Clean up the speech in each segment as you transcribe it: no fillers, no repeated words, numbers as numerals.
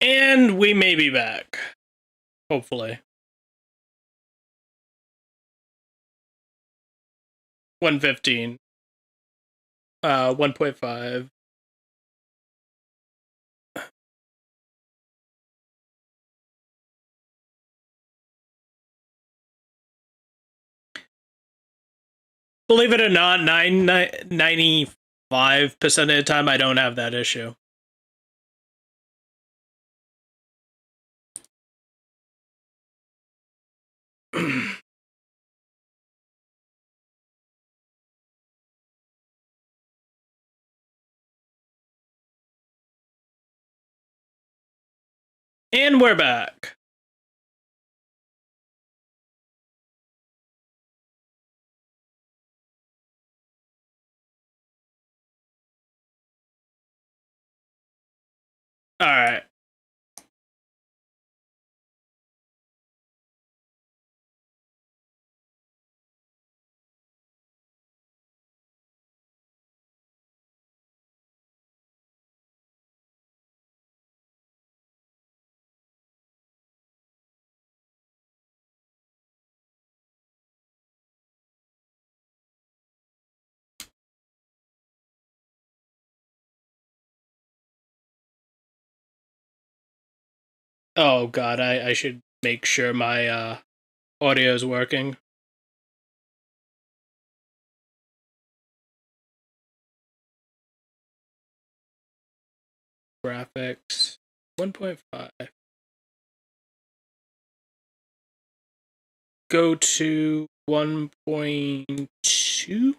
And we may be back. Hopefully. 115. 1.5. Believe it or not, 95% of the time I don't have that issue. And we're back. Alright. Oh god, I should make sure my audio is working. Graphics 1.5. Go to 1.2.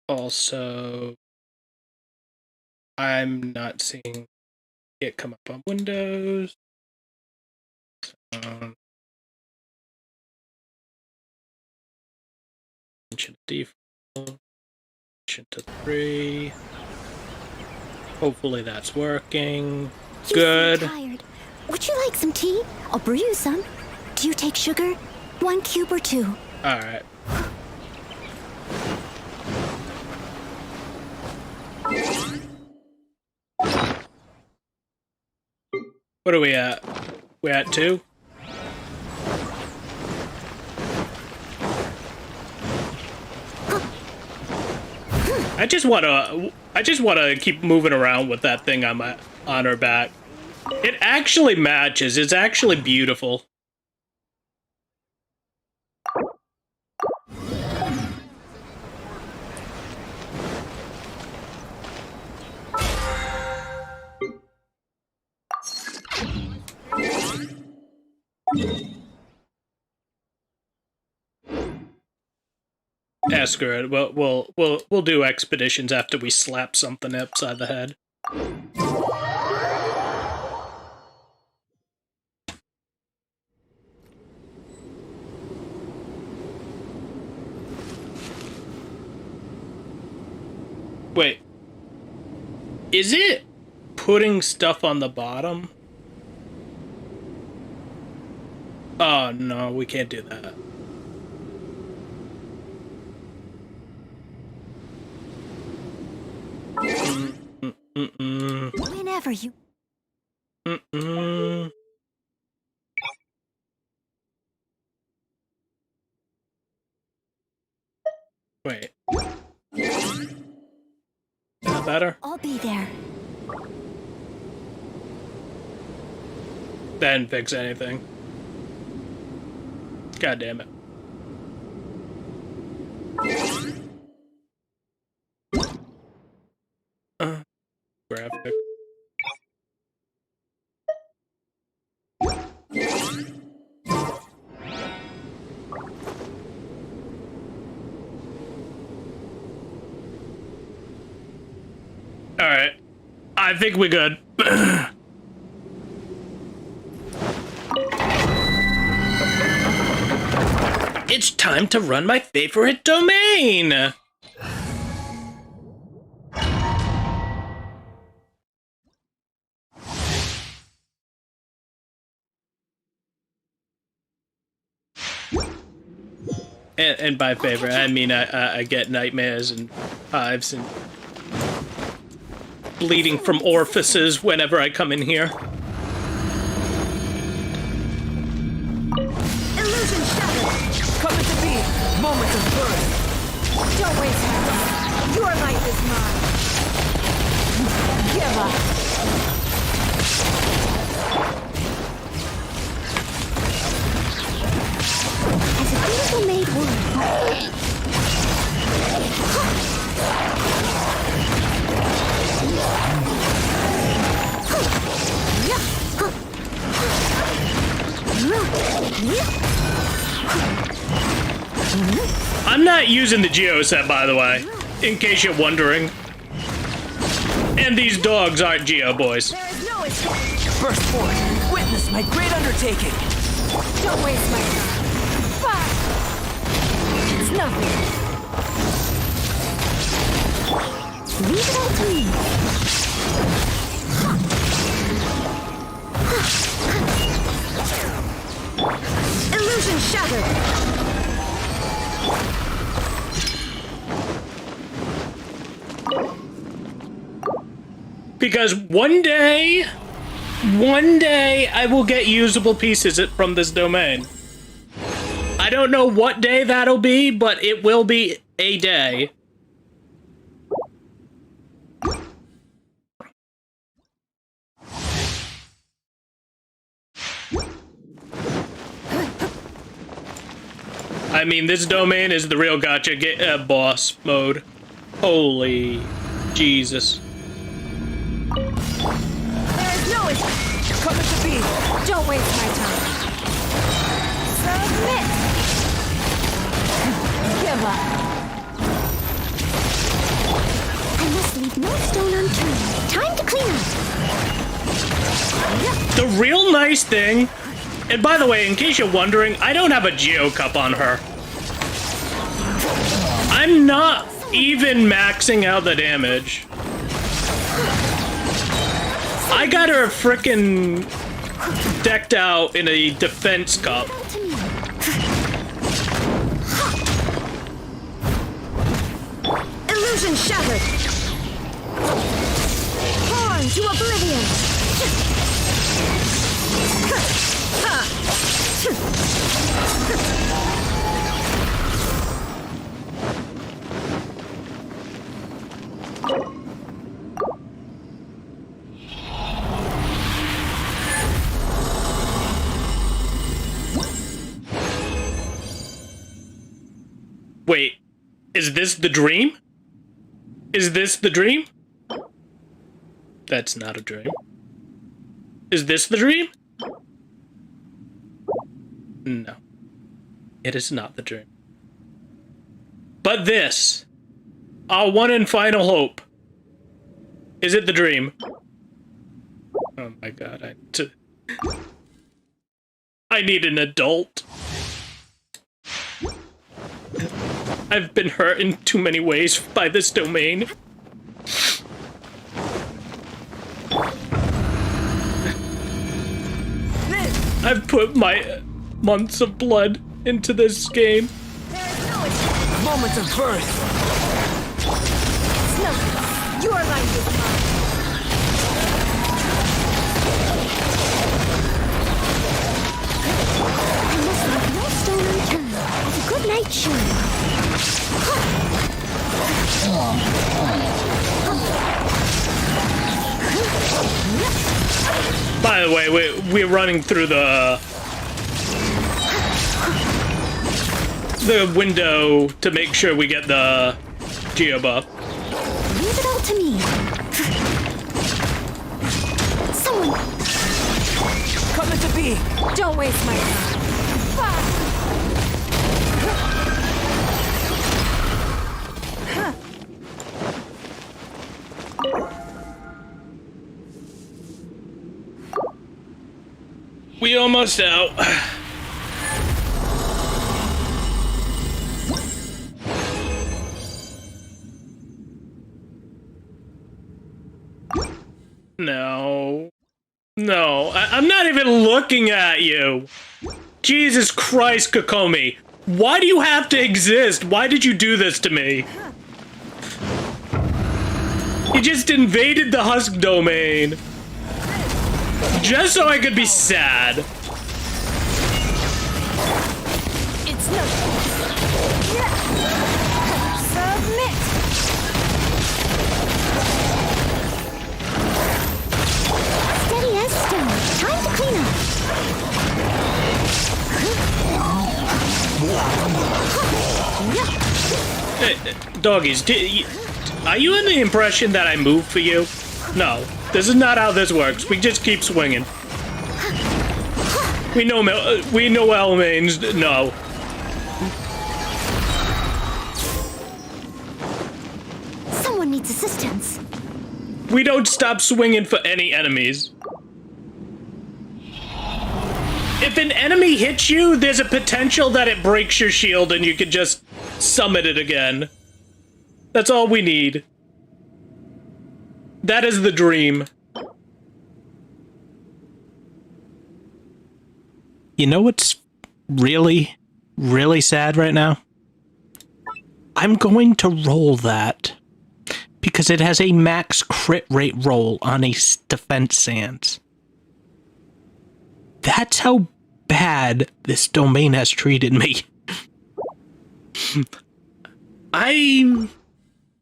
Also, I'm not seeing it come up on Windows. Mention default. Mention to 3. Hopefully that's working. You Good. seem tired. Would you like some tea? I'll brew you some. Do you take sugar? 1 cube or 2? Alright. What are we at? We're at 2? I just wanna keep moving around with that thing on her back. It actually matches. It's actually beautiful. Yeah, screw it. We'll do expeditions after we slap something upside the head. Wait. Is it putting stuff on the bottom? Oh no, we can't do that. Whenever you... Wait. Is that better? I'll be there. That didn't fix anything. God damn it. Graphic. Alright. I think we're good. It's time to run my favorite domain! And by favorite, I mean I get nightmares and hives and bleeding from orifices whenever I come in here. Illusion shattered. Coming to be. Moment of birth. Don't waste time. Your life is mine. Give up. As a beautiful maid would. I'm not using the Geo set, by the way, in case you're wondering. And these dogs aren't Geo boys. There is no escape. Burst forth. Witness my great undertaking. Don't waste my time. Fire. It's nothing. Leave it all to me. Illusion shattered. Because one day I will get usable pieces from this domain. I don't know what day that'll be, but it will be a day. I mean, this domain is the real gacha boss mode. Holy Jesus. There is no escape. Coming to be. Don't waste my time. Submit. Give up. I must leave no stone unturned. Time to clean up. The real nice thing, and by the way, in case you're wondering, I don't have a Geo Cup on her. I'm not even maxing out the damage. I got her frickin' decked out in a defense cup. Illusion shattered. Horn to oblivion. Wait, is this the dream? Is this the dream? That's not a dream. Is this the dream? No. It is not the dream. But this, our one and final hope. Is it the dream? Oh my god, I need an adult. I've been hurt in too many ways by this domain. I've put my months of blood into this game. There is no escape. Moment of birth. It's nothing. Your life is mine. I must leave no stone unturned. As a good night should. By the way, we're running through the window to make sure we get the Geo buff. Leave it all to me. Someone. Coming to be. Don't waste my time. Fire. We almost out. No. No, I'm not even looking at you. Jesus Christ, Kokomi. Why do you have to exist? Why did you do this to me? You just invaded the Husk domain. Just so I could be sad. It's no. Submit. Steady as stone. Time to clean up. Hey, doggies, are you in the impression that I move for you? No, this is not how this works. We just keep swinging. We know Elmane's no. Someone needs assistance. We don't stop swinging for any enemies. If an enemy hits you, there's a potential that it breaks your shield and you can just summon it again. That's all we need. That is the dream. You know what's really, really sad right now? I'm going to roll that because it has a max crit rate roll on a defense stance. That's how bad this domain has treated me. I'm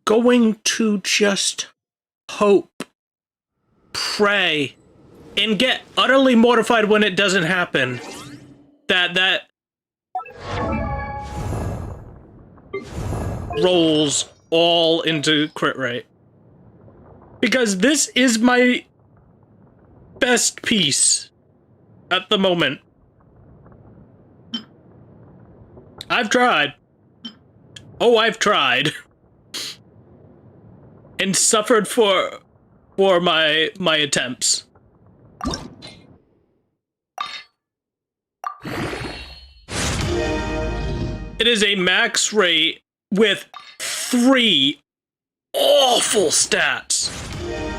going to just hope, pray, and get utterly mortified when it doesn't happen. That rolls all into crit rate. Because this is my best piece at the moment. I've tried. Oh, I've tried. And suffered for my attempts. It is a max rate with 3 awful stats.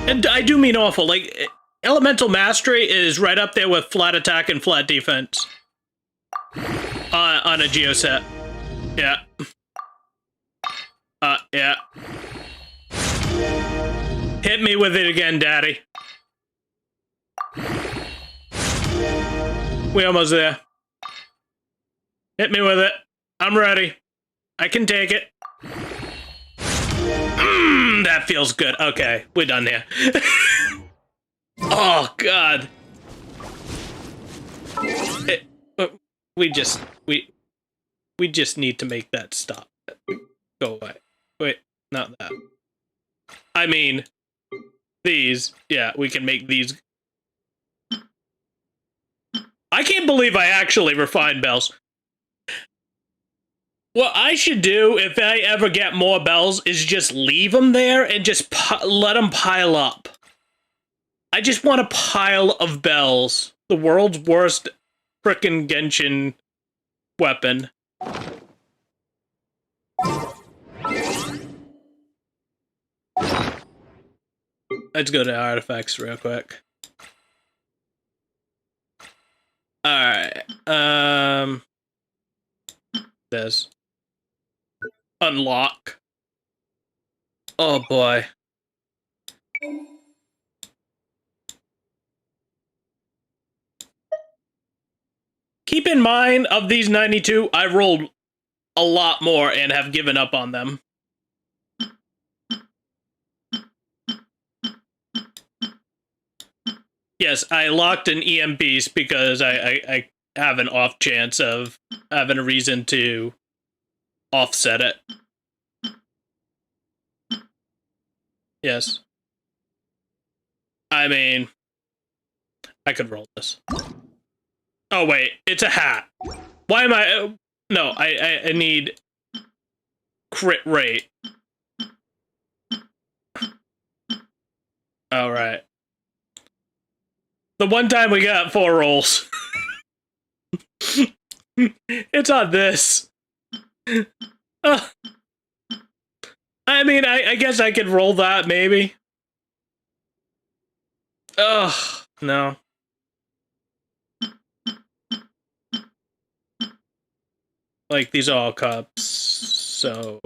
And I do mean awful. Like, Elemental Mastery is right up there with flat attack and flat defense. On a Geo set. Yeah. Yeah. Hit me with it again, Daddy. We almost there. Hit me with it. I'm ready. I can take it. That feels good. Okay, we're done here. Oh, God. We just need to make that stop. Go away. Wait, not that. I mean, these. Yeah, we can make these. I can't believe I actually refined bells. What I should do if I ever get more bells is just leave them there and just let them pile up. I just want a pile of bells. The world's worst frickin' Genshin weapon. Let's go to artifacts real quick. Alright. This. Unlock. Oh boy. Keep in mind, of these 92, I rolled a lot more and have given up on them. Yes, I locked an EM beast because I have an off chance of having a reason to offset it. Yes. I mean, I could roll this. Oh, wait, it's a hat. Why am I... No, I need crit rate. All right. The one time we got 4 rolls. It's on this. I mean, I guess I could roll that, maybe. Ugh, no. Like, these are all cups, so...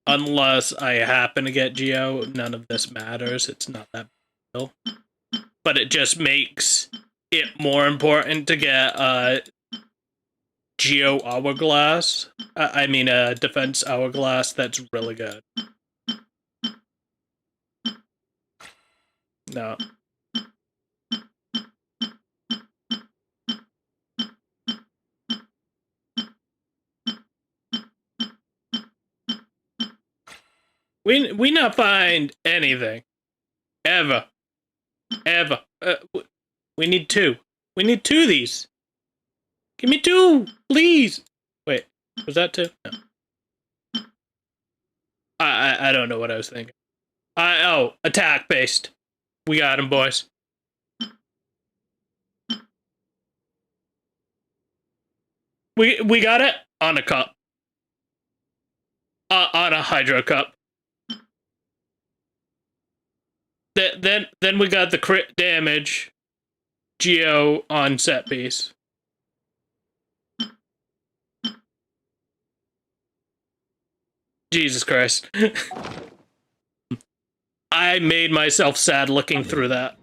Unless I happen to get Geo, none of this matters. It's not that big deal. But it just makes it more important to get Geo Hourglass. I mean, a Defense Hourglass that's really good. No. We not find anything. Ever. We need 2. We need 2 of these. Give me 2, please. Wait, was that 2? No. I don't know what I was thinking. Oh, attack based. We got him, boys. We got it on a cup. On a Hydro cup. Then we got the crit damage Geo on set piece. Jesus Christ. I made myself sad looking through that.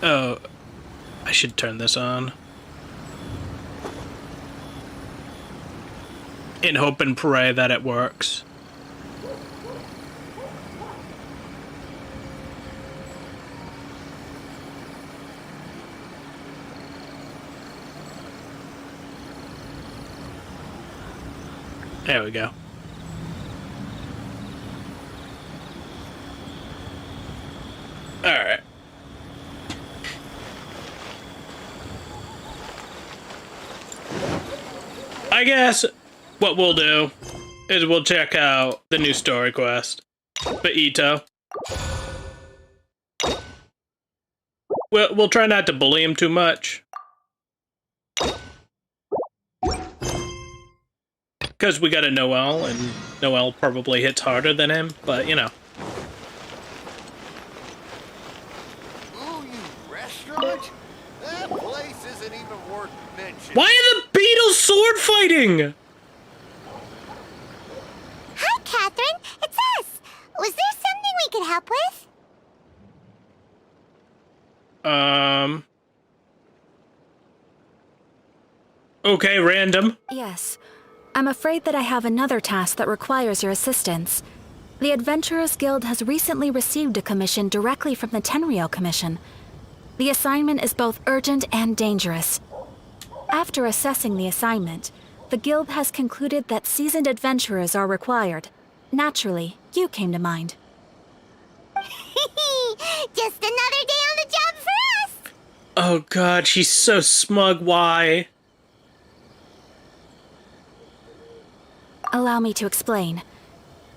Oh, I should turn this on. In hope and pray that it works. There we go. All right. I guess what we'll do is we'll check out the new story quest for Ito. We'll try not to bully him too much. Because we got a Noel, and Noel probably hits harder than him, but you know. Ooh, you restaurant? That place isn't even worth mentioning. Why are the Beatles sword fighting? Hi, Catherine. It's us. Was there something we could help with? Okay, random. Yes. I'm afraid that I have another task that requires your assistance. The Adventurers Guild has recently received a commission directly from the Tenryou Commission. The assignment is both urgent and dangerous. After assessing the assignment, the Guild has concluded that seasoned adventurers are required. Naturally, you came to mind. Just another day on the job for us. Oh god, she's so smug. Why? Allow me to explain.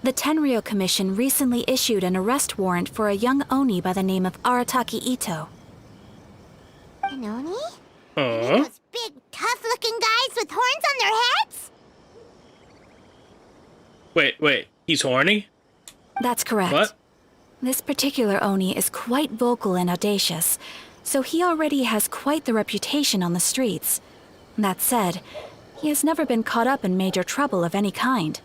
The Tenryou Commission recently issued an arrest warrant for a young Oni by the name of Arataki Ito. An Oni? Huh? Those big, tough-looking guys with horns on their heads? Wait, he's horny? That's correct. What? This particular Oni is quite vocal and audacious, so he already has quite the reputation on the streets. That said, he has never been caught up in major trouble of any kind.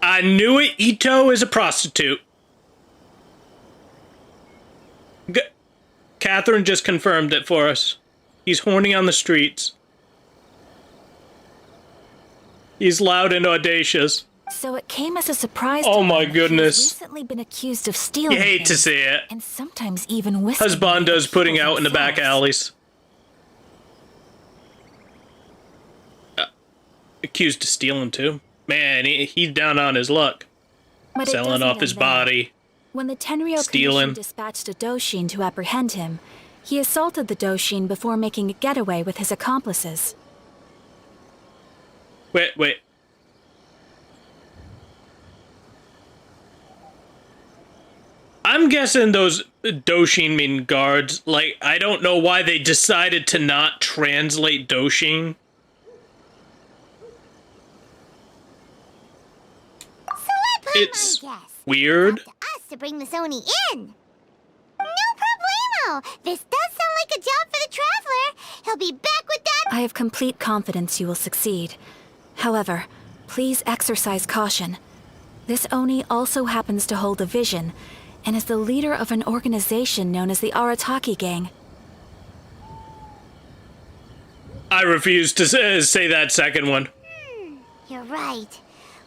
I knew it. Ito is a prostitute. Catherine just confirmed it for us. He's horny on the streets. He's loud and audacious. So it came as a surprise Oh to my him that goodness. He's recently been accused of stealing You hate to things, see it. and sometimes even whispering. Husbando's putting out in the back themselves. alleys. Accused of stealing too. Man, he's down on his luck. But it Selling doesn't off end his there. body. When the Tenryou Stealing. Commission dispatched a Doshin to apprehend him, he assaulted the Doshin before making a getaway with his accomplices. Wait. I'm guessing those Doshin mean guards. Like, I don't know why they decided to not translate Doshin. So let Paimon It's guess. weird. Up to us to bring Miss Oni in. No problemo. This does sound like a job for the Traveler. He'll be back with that. I have complete confidence you will succeed. However, please exercise caution. This Oni also happens to hold a vision, and is the leader of an organization known as the Arataki Gang. I refuse to say that second one. You're right.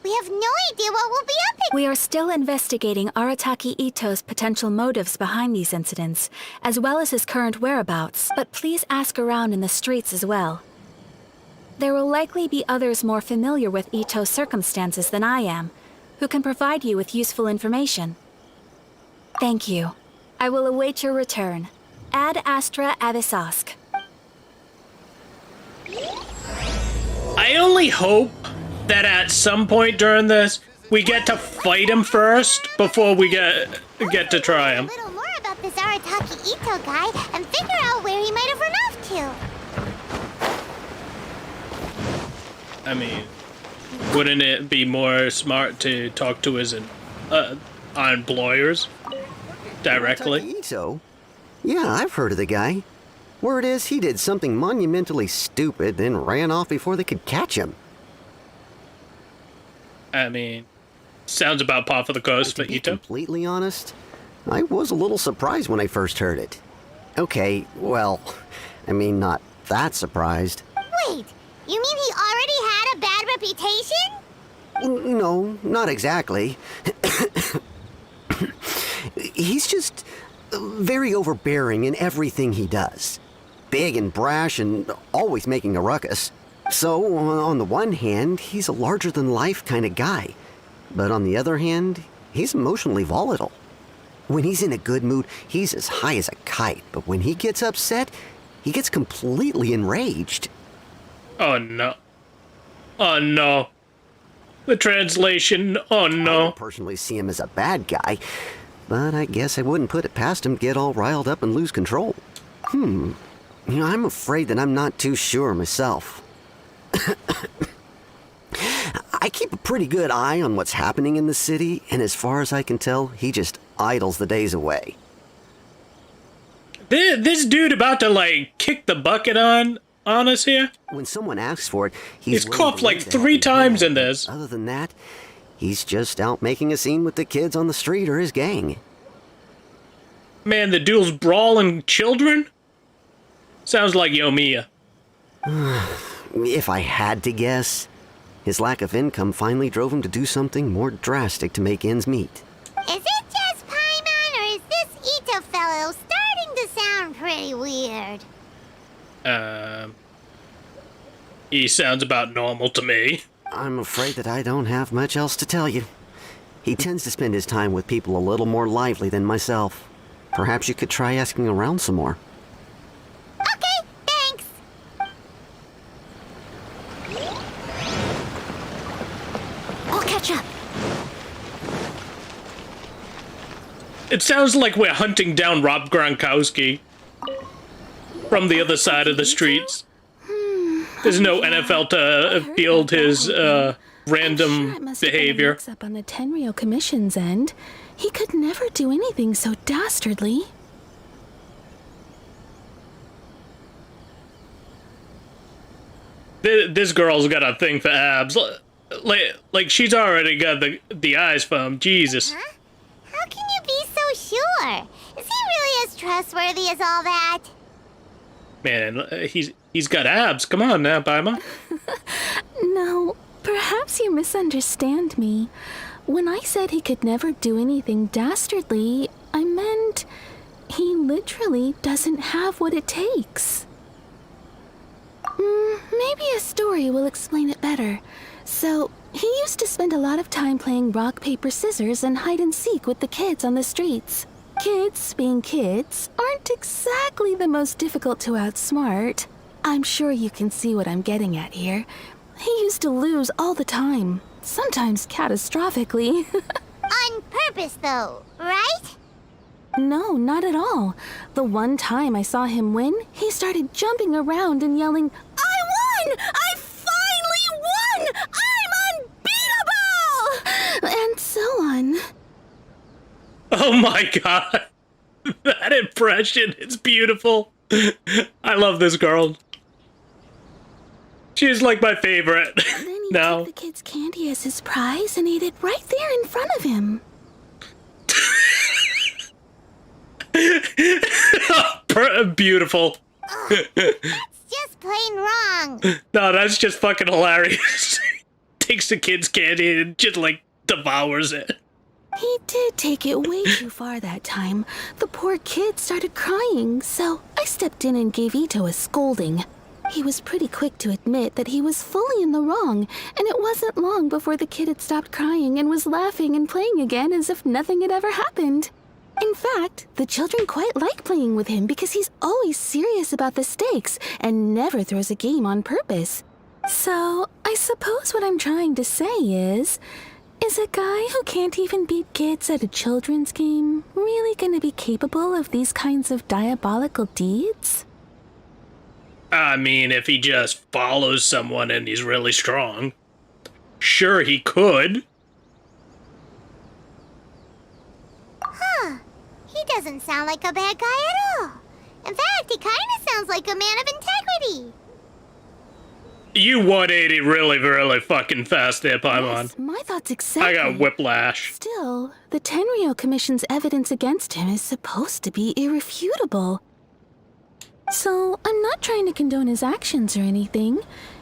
We have no idea what we'll be up against. We are still investigating Arataki Ito's potential motives behind these incidents, as well as his current whereabouts, but please ask around in the streets as well. There will likely be others more familiar with Ito's circumstances than I am, who can provide you with useful information. Thank you. I will await your return. Ad Astra Avisask. I only hope that at some point during this, we get to fight him first before we get to try him. A little more about this Arataki Ito guy and figure out where he might have run off to. I mean, wouldn't it be more smart to talk to his employers directly? Ito? Yeah, I've heard of the guy. Word is he did something monumentally stupid, then ran off before they could catch him. I mean, sounds about par for the course for To be Ito. completely honest, I was a little surprised when I first heard it. Okay, well, I mean, not that surprised. Wait, you mean he already had a bad reputation? No, not exactly. He's just very overbearing in everything he does. Big and brash and always making a ruckus. So, on the one hand, he's a larger-than-life kind of guy. But on the other hand, he's emotionally volatile. When he's in a good mood, he's as high as a kite. But when he gets upset, he gets completely enraged. Oh no. Oh no. The translation, oh I no. don't personally see him as a bad guy, but I guess I wouldn't put it past him to get all riled up and lose control. I'm afraid that I'm not too sure myself. I keep a pretty good eye on what's happening in the city, and as far as I can tell, he just idles the days away. This dude about to, like, kick the bucket on us here? When someone asks for it, He's willing coughed to like lend a 3 helping times hand, in this. but other than that, he's just out making a scene with the kids on the street or his gang. Man, the dude's brawling children? Sounds like Yomiya. If I had to guess, his lack of income finally drove him to do something more drastic to make ends meet. Is it just Paimon, or is this Ito fellow starting to sound pretty weird? He sounds about normal to me. I'm afraid that I don't have much else to tell you. He tends to spend his time with people a little more lively than myself. Perhaps you could try asking around some more. Okay, thanks. I'll catch up. It sounds like we're hunting down Rob Gronkowski from the other side of the streets. There's no NFL to field his random behavior. Mix up on the Tenryou Commission's end. He could never do anything so dastardly. This girl's got a thing for abs. Like she's already got the eyes for him. Jesus. Huh? How can you be so sure? Is he really as trustworthy as all that? Man, he's got abs. Come on now, Paimon. No, perhaps you misunderstand me. When I said he could never do anything dastardly, I meant he literally doesn't have what it takes. Maybe a story will explain it better. So, he used to spend a lot of time playing rock, paper, scissors and hide and seek with the kids on the streets. Kids, being kids, aren't exactly the most difficult to outsmart. I'm sure you can see what I'm getting at here. He used to lose all the time, sometimes catastrophically. On purpose, though, right? No, not at all. The one time I saw him win, he started jumping around and yelling, "I won! I finally won! I'm unbeatable!" And so on. Oh my god. That impression is beautiful. I love this girl. She's like my favorite. Then he now. took the kid's candy as his prize and ate it right there in front of him. Beautiful. That's just plain wrong. No, that's just fucking hilarious. Takes the kid's candy and just like devours it. He did take it way too far that time. The poor kid started crying, so I stepped in and gave Ito a scolding. He was pretty quick to admit that he was fully in the wrong, and it wasn't long before the kid had stopped crying and was laughing and playing again as if nothing had ever happened. In fact, the children quite like playing with him because he's always serious about the stakes and never throws a game on purpose. So, I suppose what I'm trying to say is a guy who can't even beat kids at a children's game really gonna be capable of these kinds of diabolical deeds? I mean, if he just follows someone and he's really strong, sure he could. Huh. He doesn't sound like a bad guy at all. In fact, he kind of sounds like a man of integrity. You 180 really, really fucking fast there, Paimon. Yes, my thoughts exactly. I got whiplash. Still, the Tenryou Commission's evidence against him is supposed to be irrefutable. So, I'm not trying to condone his actions or anything.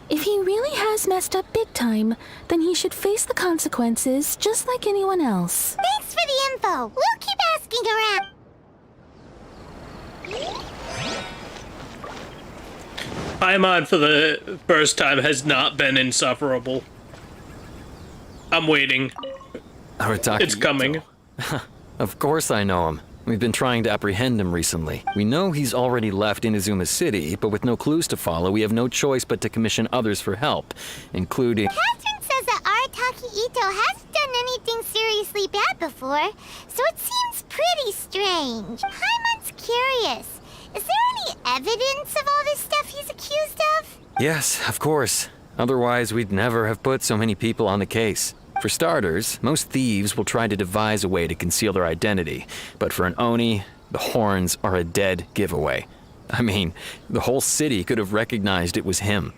If he really has messed up big time, then he should face the consequences just like anyone else. Thanks for the info. We'll keep asking around. Paimon, for the first time, has not been insufferable. I'm waiting. Arataki It's coming. Ito. Of course I know him. We've been trying to apprehend him recently. We know he's already left Inazuma City, but with no clues to follow, we have no choice but to commission others for help, including... Catherine says that Arataki Ito hasn't done anything seriously bad before, so it seems pretty strange. Paimon's curious. Is there any evidence of all this stuff he's accused of? Yes, of course. Otherwise, we'd never have put so many people on the case. For starters, most thieves will try to devise a way to conceal their identity, but for an Oni, the horns are a dead giveaway. I mean, the whole city could have recognized it was him.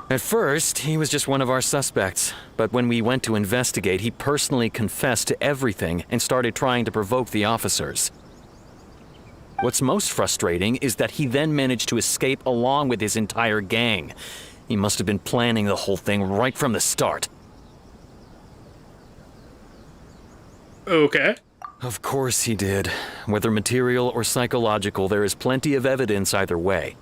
At first, he was just one of our suspects, but when we went to investigate, he personally confessed to everything and started trying to provoke the officers. What's most frustrating is that he then managed to escape along with his entire gang. He must have been planning the whole thing right from the start. Okay. Of course he did. Whether material or psychological, there is plenty of evidence either way.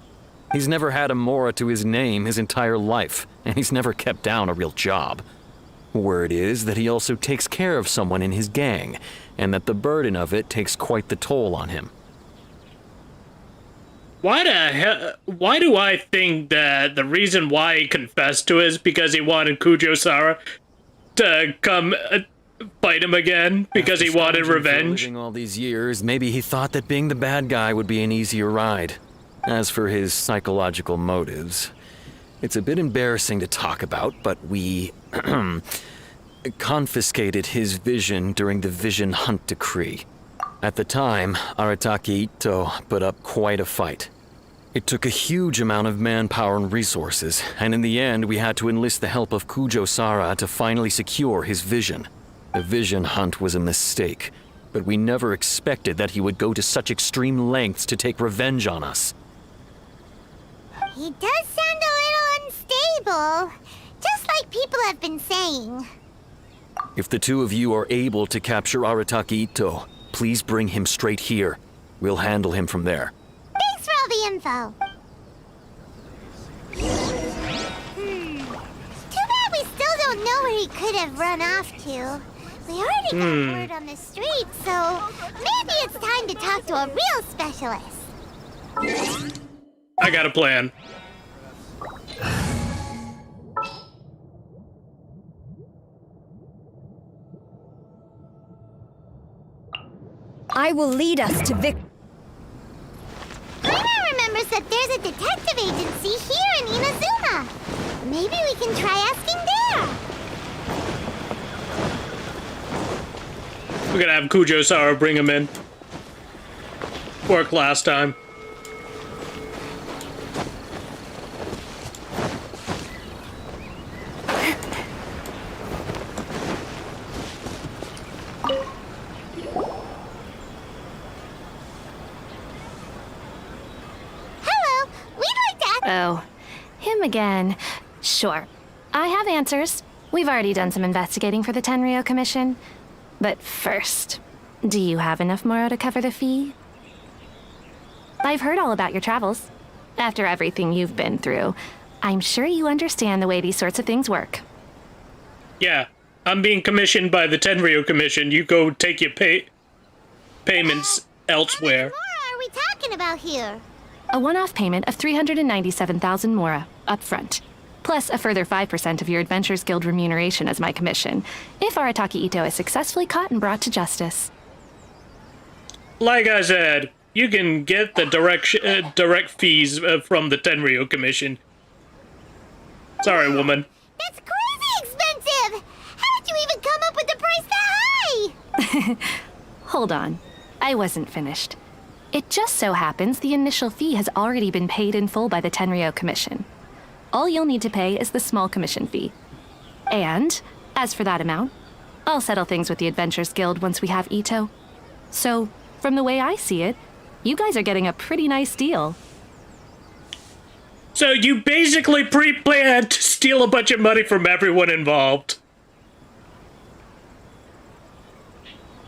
He's never had a Mora to his name his entire life, and he's never kept down a real job. Word is that he also takes care of someone in his gang, and that the burden of it takes quite the toll on him. Why the hell? Why do I think that the reason why he confessed to it is because he wanted Kujo-Sara to come fight him again? Because he wanted revenge? Living all these years, maybe he thought that being the bad guy would be an easier ride. As for his psychological motives, it's a bit embarrassing to talk about, but we confiscated his vision during the Vision Hunt Decree. At the time, Arataki Ito put up quite a fight. It took a huge amount of manpower and resources, and in the end we had to enlist the help of Kujo-Sara to finally secure his vision. The Vision Hunt was a mistake, but we never expected that he would go to such extreme lengths to take revenge on us. He does sound a little unstable, just like people have been saying. If the two of you are able to capture Arataki Ito, please bring him straight here. We'll handle him from there. Thanks for all the info. Too bad we still don't know where he could have run off to. We already got word on the street, so maybe it's time to talk to a real specialist. I got a plan. I will lead us to victory. Luna remembers that there's a detective agency here in Inazuma. Maybe we can try asking there. We're gonna have Kujo-Sara bring him in. Worked last time. Hello, we'd like to ask... Oh, him again. Sure. I have answers. We've already done some investigating for the Tenryou Commission. But first, do you have enough Moro to cover the fee? I've heard all about your travels. After everything you've been through, I'm sure you understand the way these sorts of things work. Yeah, I'm being commissioned by the Tenryou Commission. You go take your payments elsewhere. What more are we talking about here? A one-off payment of 397,000 Mora, up front. Plus a further 5% of your Adventures Guild remuneration as my commission, if Arataki Ito is successfully caught and brought to justice. Like I said, you can get the direct fees from the Tenryou Commission. Sorry, woman. That's crazy expensive! How did you even come up with the price that high? Hold on. I wasn't finished. It just so happens the initial fee has already been paid in full by the Tenryou Commission. All you'll need to pay is the small commission fee. And, as for that amount, I'll settle things with the Adventures Guild once we have Ito. So, from the way I see it, you guys are getting a pretty nice deal. So you basically pre-planned to steal a bunch of money from everyone involved.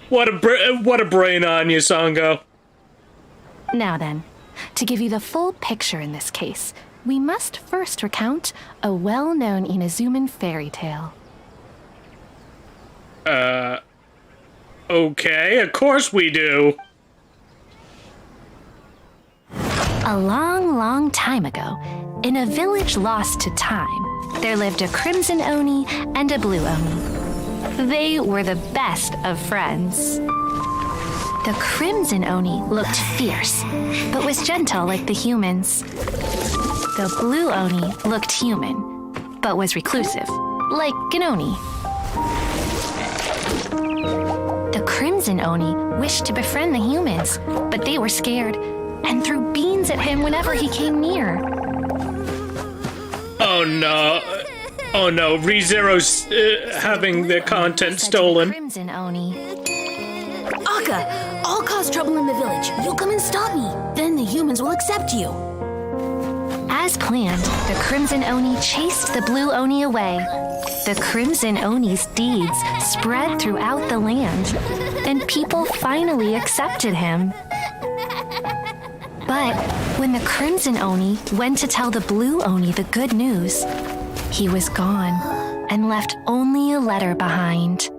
What a brain on you, Sango. Now then, to give you the full picture in this case, we must first recount a well-known Inazuman fairy tale. Okay, of course we do. A long, long time ago, in a village lost to time, there lived a crimson Oni and a blue Oni. They were the best of friends. The crimson Oni looked fierce, but was gentle like the humans. The blue Oni looked human, but was reclusive, like an Oni. The crimson Oni wished to befriend the humans, but they were scared and threw beans at him whenever he came near. Oh no. Oh no, ReZero's having their content stolen. Crimson Oni. Akka, I'll cause trouble in the village. You'll come and stop me. Then the humans will accept you. As planned, the Crimson Oni chased the Blue Oni away. The Crimson Oni's deeds spread throughout the land, and people finally accepted him. But when the Crimson Oni went to tell the Blue Oni the good news, he was gone and left only a letter behind.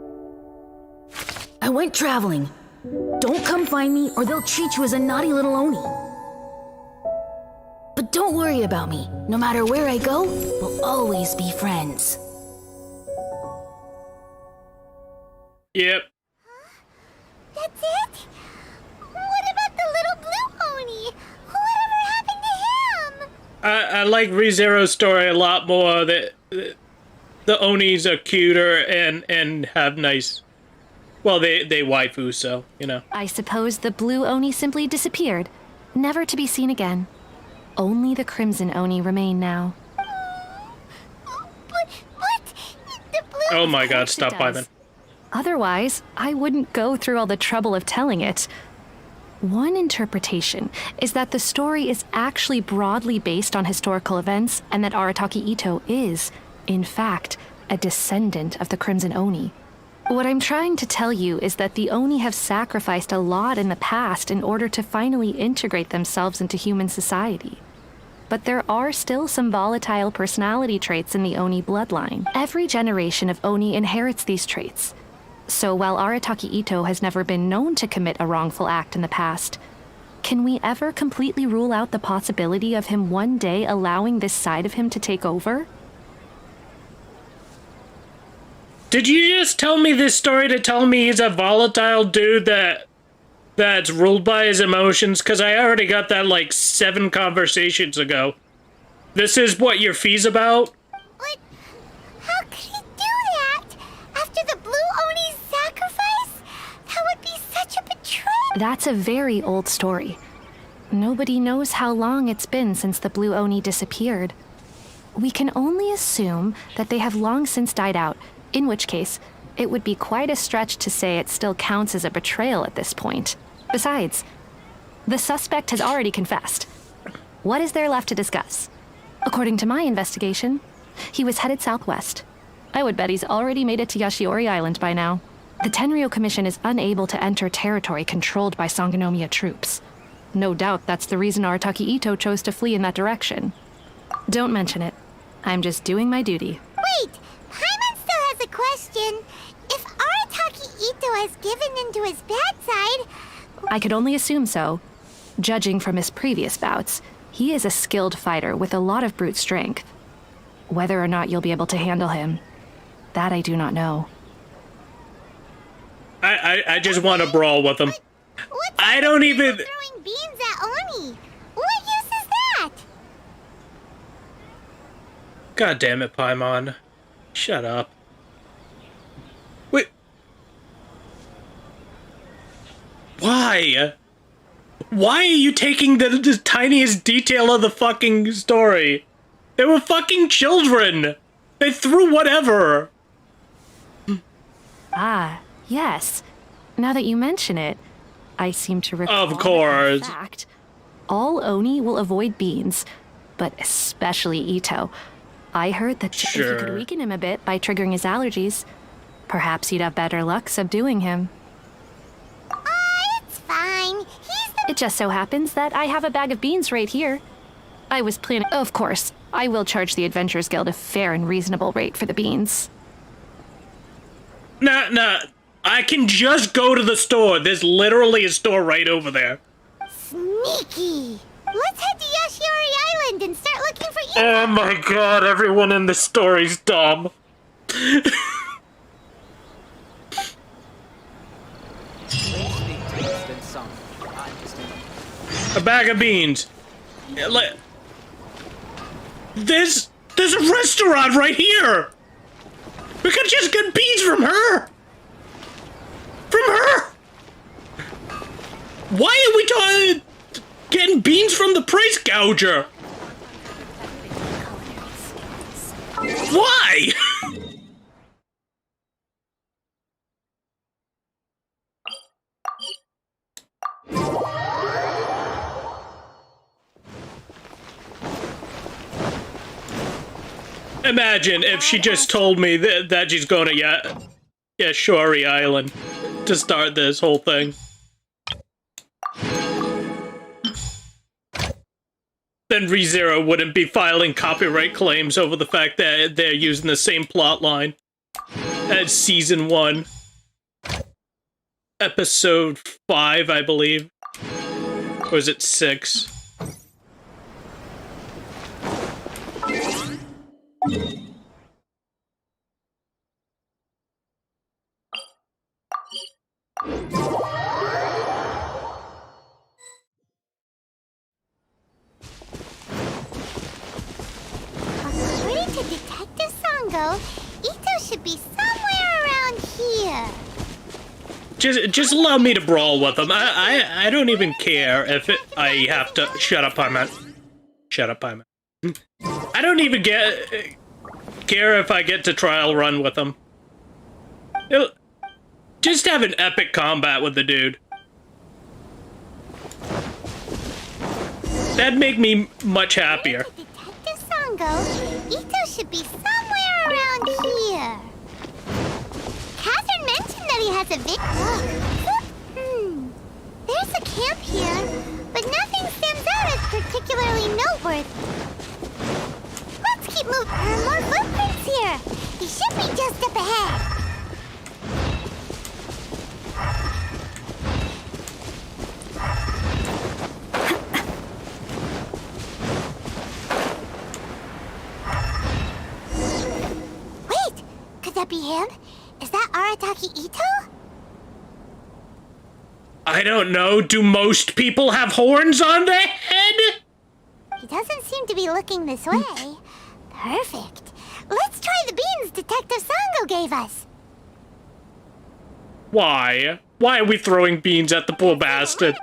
I went traveling. Don't come find me or they'll treat you as a naughty little Oni. But don't worry about me. No matter where I go, we'll always be friends. Yep. That's it? What about the little blue Oni? Whatever happened to him? I like ReZero's story a lot more. The Onis are cuter and have nice... Well, they waifu, so, you know. I suppose the Blue Oni simply disappeared, never to be seen again. Only the Crimson Oni remain now. But the blue... Oh my god, stop does. by then. Otherwise, I wouldn't go through all the trouble of telling it. One interpretation is that the story is actually broadly based on historical events and that Arataki Ito is, in fact, a descendant of the Crimson Oni. What I'm trying to tell you is that the Oni have sacrificed a lot in the past in order to finally integrate themselves into human society. But there are still some volatile personality traits in the Oni bloodline. Every generation of Oni inherits these traits. So while Arataki Ito has never been known to commit a wrongful act in the past, can we ever completely rule out the possibility of him one day allowing this side of him to take over? Did you just tell me this story to tell me he's a volatile dude that That's ruled by his emotions, because I already got that like 7 conversations ago. This is what your fee's about? What? How could he do that? After the Blue Oni's sacrifice? That would be such a betrayal. That's a very old story. Nobody knows how long it's been since the Blue Oni disappeared. We can only assume that they have long since died out, in which case, it would be quite a stretch to say it still counts as a betrayal at this point. Besides, the suspect has already confessed. What is there left to discuss? According to my investigation, he was headed southwest. I would bet he's already made it to Yashiori Island by now. The Tenryou Commission is unable to enter territory controlled by Sangonomiya troops. No doubt that's the reason Arataki Ito chose to flee in that direction. Don't mention it. I'm just doing my duty. Wait, Paimon still has a question. If Arataki Ito has given into his bad side... I could only assume so. Judging from his previous bouts, he is a skilled fighter with a lot of brute strength. Whether or not you'll be able to handle him, that I do not know. I just want to brawl with him. What's I don't even... throwing beans at Oni? What use is that? God damn it, Paimon. Shut up. Wait. Why? Why are you taking the tiniest detail of the fucking story? They were fucking children. They threw whatever. Ah, yes. Now that you mention it, I seem to recall Of course. that in fact, all Oni will avoid beans, but especially Ito. I heard that if you could Sure. weaken him a bit by triggering his allergies, perhaps you'd have better luck subduing him. It's fine. He's the... It just so happens that I have a bag of beans right here. I was planning... Of course, I will charge the Adventurers Guild a fair and reasonable rate for the beans. Nah. I can just go to the store. There's literally a store right over there. Sneaky. Let's head to Yashiori Island and start looking for Ito. Oh my god, everyone in this story's dumb. A bag of beans. There's a restaurant right here. We could just get beans from her. From her. Why are we getting beans from the price gouger? Why? Imagine if she just told me that she's going to Yashiori Island to start this whole thing. Then ReZero wouldn't be filing copyright claims over the fact that they're using the same plot line as Season 1. Episode 5, I believe. Or is it 6? According to Detective Sango, Ito should be somewhere around here. Just allow me to brawl with them. I don't even care if I have to... Shut up, Paimon. Shut up, Paimon. I don't even care if I get to trial run with them. Just have an epic combat with the dude. That'd make me much happier. Detective Sango, Ito should be somewhere around here. Catherine mentioned that he has a There's a camp here, but nothing stands out as particularly noteworthy. Let's keep moving. More footprints here. He should be just up ahead. Wait, could that be him? Is that Arataki Ito? I don't know. Do most people have horns on their head? He doesn't seem to be looking this way. Perfect. Let's try the beans Detective Sango gave us. Why? Why are we throwing beans at the poor bastard?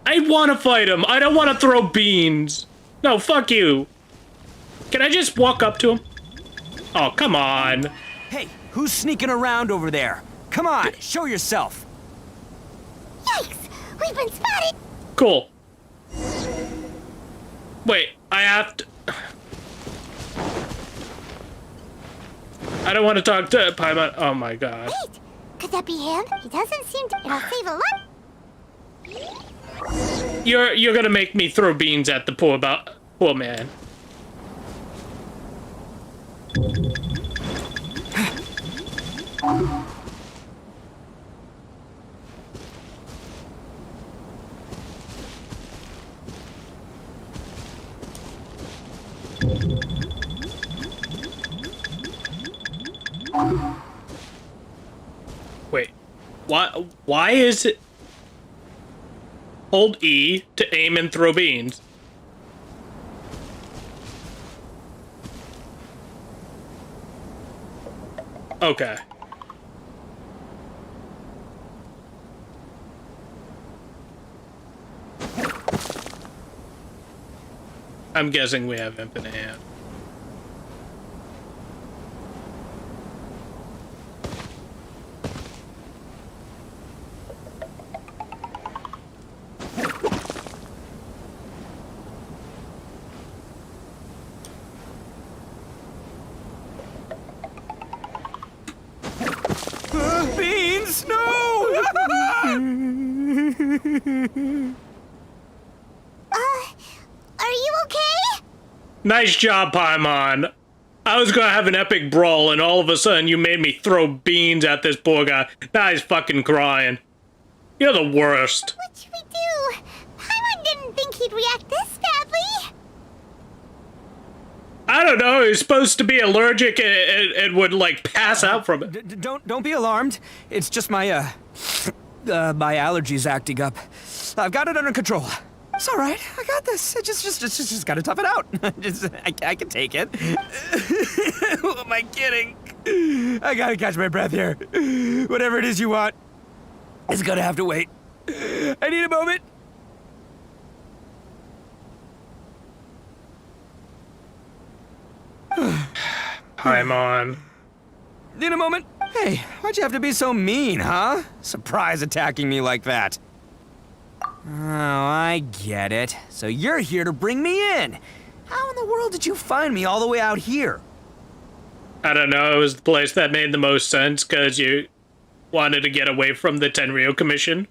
I want to fight him. I don't want to throw beans. No, fuck you. Can I just walk up to him? Oh, come on. Hey, who's sneaking around over there? Come on, show yourself. Yikes! We've been spotted! Cool. Wait, I have to... I don't want to talk to Paimon. Oh my god. Wait! Could that be him? He doesn't seem to... It'll save a lot. You're gonna make me throw beans at the poor man. Wait, why is it hold E to aim and throw beans? Okay. I'm guessing we have infinite hand. Beans, no! Are you okay? Nice job, Paimon. I was gonna have an epic brawl, and all of a sudden you made me throw beans at this poor guy. Now he's fucking crying. You're the worst. What should we do? Paimon didn't think he'd react this badly. I don't know. He's supposed to be allergic and would like pass out from it. Don't be alarmed. It's just my my allergies acting up. I've got it under control. It's all right. I got this. I just gotta tough it out. I can take it. Who am I kidding? I gotta catch my breath here. Whatever it is you want, it's gonna have to wait. I need a moment. Paimon. Need a moment? Hey, why'd you have to be so mean, huh? Surprise attacking me like that. Oh, I get it. So you're here to bring me in. How in the world did you find me all the way out here? I don't know. It was the place that made the most sense because you wanted to get away from the Tenryou Commission.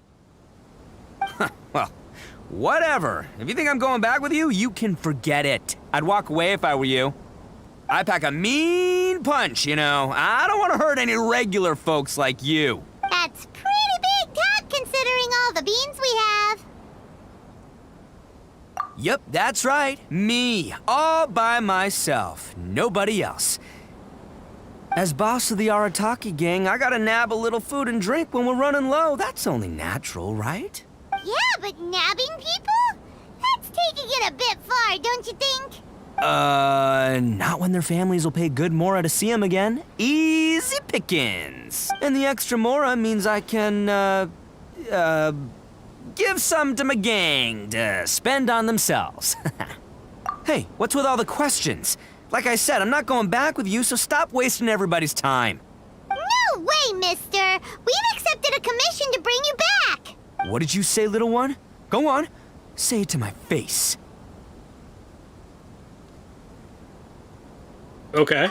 Well, whatever. If you think I'm going back with you, you can forget it. I'd walk away if I were you. I pack a mean punch, you know. I don't want to hurt any regular folks like you. That's pretty big talk considering all the beans we have. Yep, that's right. Me, all by myself. Nobody else. As boss of the Arataki gang, I gotta nab a little food and drink when we're running low. That's only natural, right? Yeah, but nabbing people? That's taking it a bit far, don't you think? Not when their families will pay good mora to see them again. Easy pickings. And the extra mora means I can, give some to my gang to spend on themselves. Hey, what's with all the questions? Like I said, I'm not going back with you, so stop wasting everybody's time. No way, mister! We've accepted a commission to bring you back! What did you say, little one? Go on, say it to my face. Okay.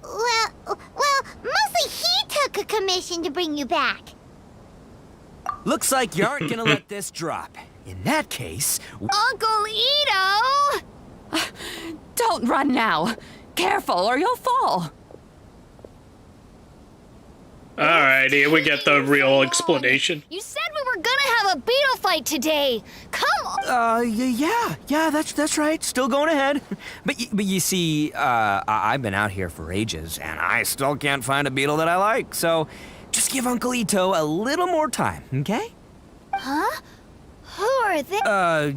Well, mostly he took a commission to bring you back. Looks like you aren't gonna let this drop. In that case... Uncle Ito! Don't run now. Careful or you'll fall. Alright, here we get the real explanation. You said we were gonna have a beetle fight today. Come on. Yeah, that's right. Still going ahead. But you see, I've been out here for ages, and I still can't find a beetle that I like, so just give Uncle Ito a little more time, okay? Huh? Who are they?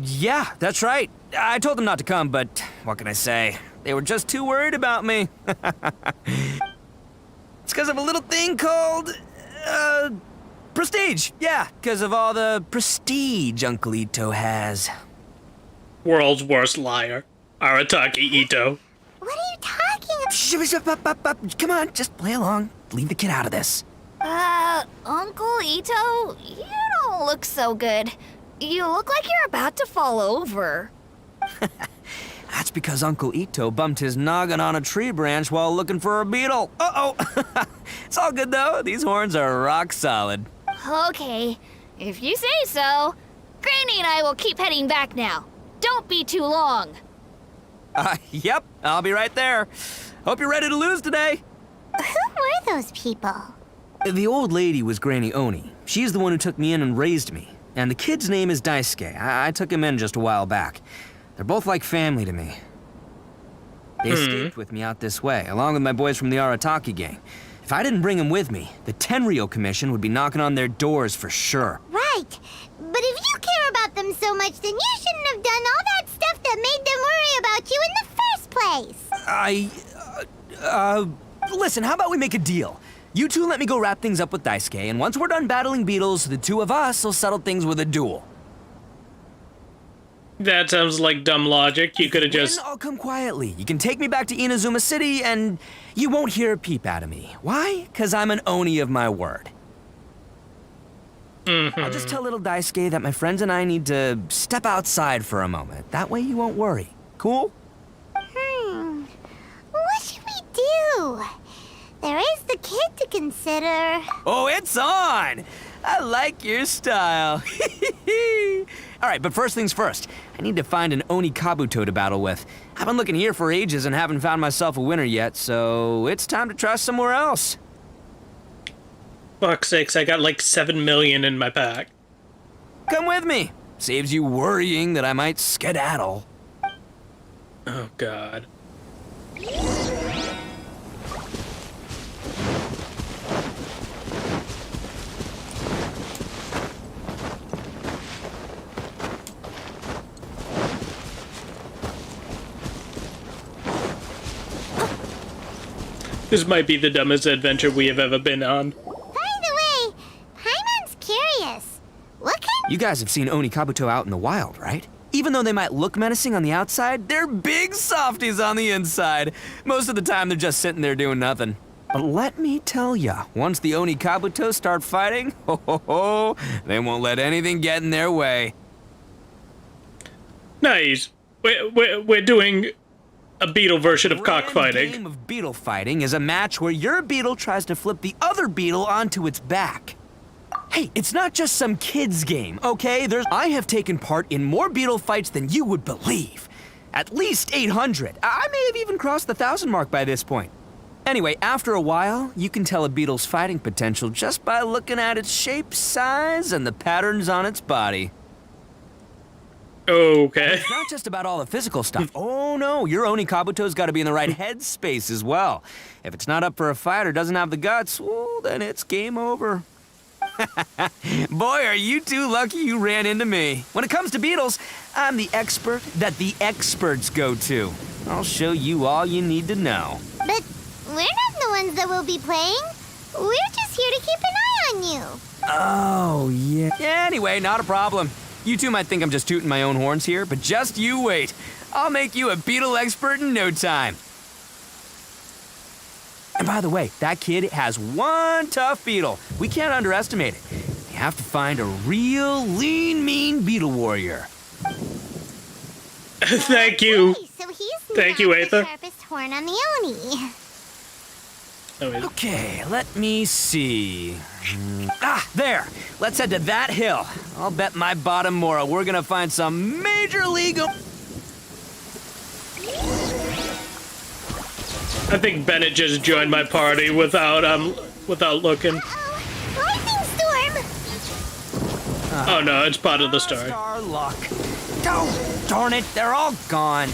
Yeah, that's right. I told them not to come, but what can I say? They were just too worried about me. It's because of a little thing called, prestige. Yeah, because of all the prestige Uncle Ito has. World's worst liar. Arataki Ito. What are you talking about? Come on, just play along. Leave the kid out of this. Uncle Ito, you don't look so good. You look like you're about to fall over. That's because Uncle Ito bumped his noggin on a tree branch while looking for a beetle. Uh-oh. It's all good, though. These horns are rock solid. Okay, if you say so. Granny and I will keep heading back now. Don't be too long. Yep, I'll be right there. Hope you're ready to lose today. Who were those people? The old lady was Granny Oni. She's the one who took me in and raised me. And the kid's name is Daisuke. I took him in just a while back. They're both like family to me. They escaped with me out this way, along with my boys from the Arataki gang. If I didn't bring them with me, the Tenryou Commission would be knocking on their doors for sure. Right. But if you care about them so much, then you shouldn't have done all that stuff that made them worry about you in the first place. Listen, how about we make a deal? You two let me go wrap things up with Daisuke, and once we're done battling beetles, the two of us will settle things with a duel. That sounds like dumb logic. You could have just... Then I'll come quietly. You can take me back to Inazuma City, and you won't hear a peep out of me. Why? Because I'm an Oni of my word. I'll just tell little Daisuke that my friends and I need to step outside for a moment. That way you won't worry. Cool? What should we do? There is the kid to consider. Oh, it's on! I like your style. All right, but first things first. I need to find an Oni Kabuto to battle with. I've been looking here for ages and haven't found myself a winner yet, so it's time to try somewhere else. Fuck's sakes, I got like 7 million in my pack. Come with me. Saves you worrying that I might skedaddle. Oh, God. This might be the dumbest adventure we have ever been on. By the way, Paimon's curious. What kind... You guys have seen Oni Kabuto out in the wild, right? Even though they might look menacing on the outside, they're big softies on the inside. Most of the time, they're just sitting there doing nothing. But let me tell ya, once the Oni Kabuto start fighting, they won't let anything get in their way. Nice. We're doing a beetle version of cockfighting. The game of beetle fighting is a match where your beetle tries to flip the other beetle onto its back. Hey, it's not just some kid's game, okay? I have taken part in more beetle fights than you would believe. At least 800. I may have even crossed the 1,000 mark by this point. Anyway, after a while, you can tell a beetle's fighting potential just by looking at its shape, size, and the patterns on its body. Okay. It's not just about all the physical stuff. Oh no, your Oni Kabuto's got to be in the right headspace as well. If it's not up for a fight or doesn't have the guts, well, then it's game over. Boy, are you two lucky you ran into me. When it comes to beetles, I'm the expert that the experts go to. I'll show you all you need to know. But we're not the ones that will be playing. We're just here to keep an eye on you. Oh, yeah. Anyway, not a problem. You two might think I'm just tooting my own horns here, but just you wait. I'll make you a beetle expert in no time. And by the way, that kid has one tough beetle. We can't underestimate it. You have to find a real lean, mean beetle warrior. Thank you. Okay, so he's Thank not you, the Aether. sharpest horn on the Oni. Okay, let me see. Ah, there. Let's head to that hill. I'll bet my bottom moral we're gonna find some major league. I think Bennett just joined my party without looking. Lightning storm! Oh no, it's part of the story. Star luck. Oh, darn it, they're all gone.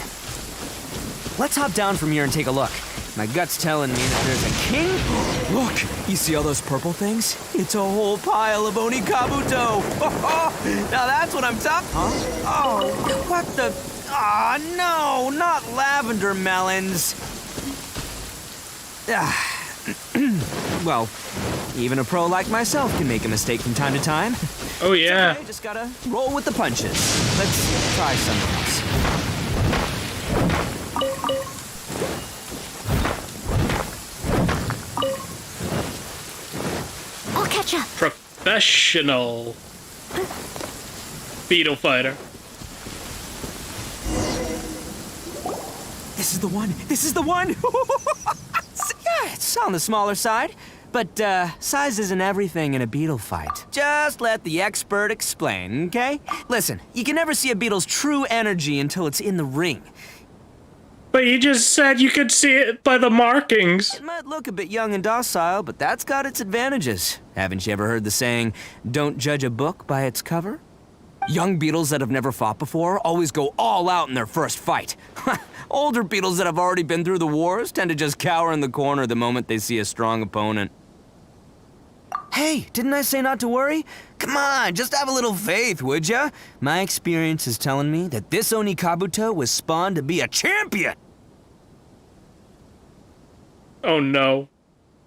Let's hop down from here and take a look. My gut's telling me that there's a king. Look, you see all those purple things? It's a whole pile of Onikabuto. Now that's what I'm talking. Huh? Oh, what the? Ah, no, not lavender melons. Well, even a pro like myself can make a mistake from time to time. Oh yeah. Okay, just gotta roll with the punches. Let's try something else. I'll catch up. Professional beetle fighter. This is the one. This is the one. Yeah, it's on the smaller side, but size isn't everything in a beetle fight. Just let the expert explain, okay? Listen, you can never see a beetle's true energy until it's in the ring. But you just said you could see it by the markings. It might look a bit young and docile, but that's got its advantages. Haven't you ever heard the saying, "Don't judge a book by its cover"? Young beetles that have never fought before always go all out in their first fight. Older beetles that have already been through the wars tend to just cower in the corner the moment they see a strong opponent. Hey, didn't I say not to worry? Come on, just have a little faith, would ya? My experience is telling me that this Onikabuto was spawned to be a champion! Oh no.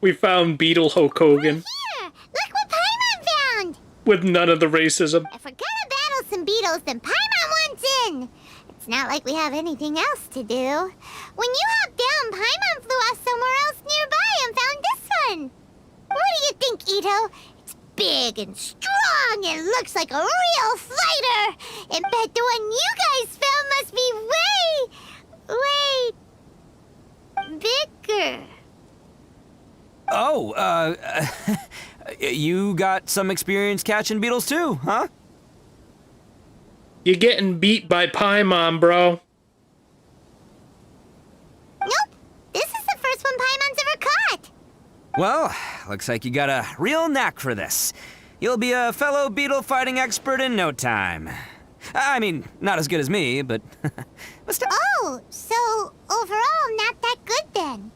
We found Beetle Hulk Hogan. Here! Look what Paimon found! With none of the racism. If we're gonna battle some beetles, then Paimon wants in! It's not like we have anything else to do. When you hopped down, Paimon flew off somewhere else nearby and found this one. What do you think, Ito? It's big and strong and looks like a real fighter. And bet the one you guys found must be way bigger. Oh, you got some experience catching beetles too, huh? You're getting beat by Paimon, bro. Nope. This is the first one Paimon's ever caught. Well, looks like you got a real knack for this. You'll be a fellow beetle fighting expert in no time. I mean, not as good as me, but still. Oh, so overall not that good then.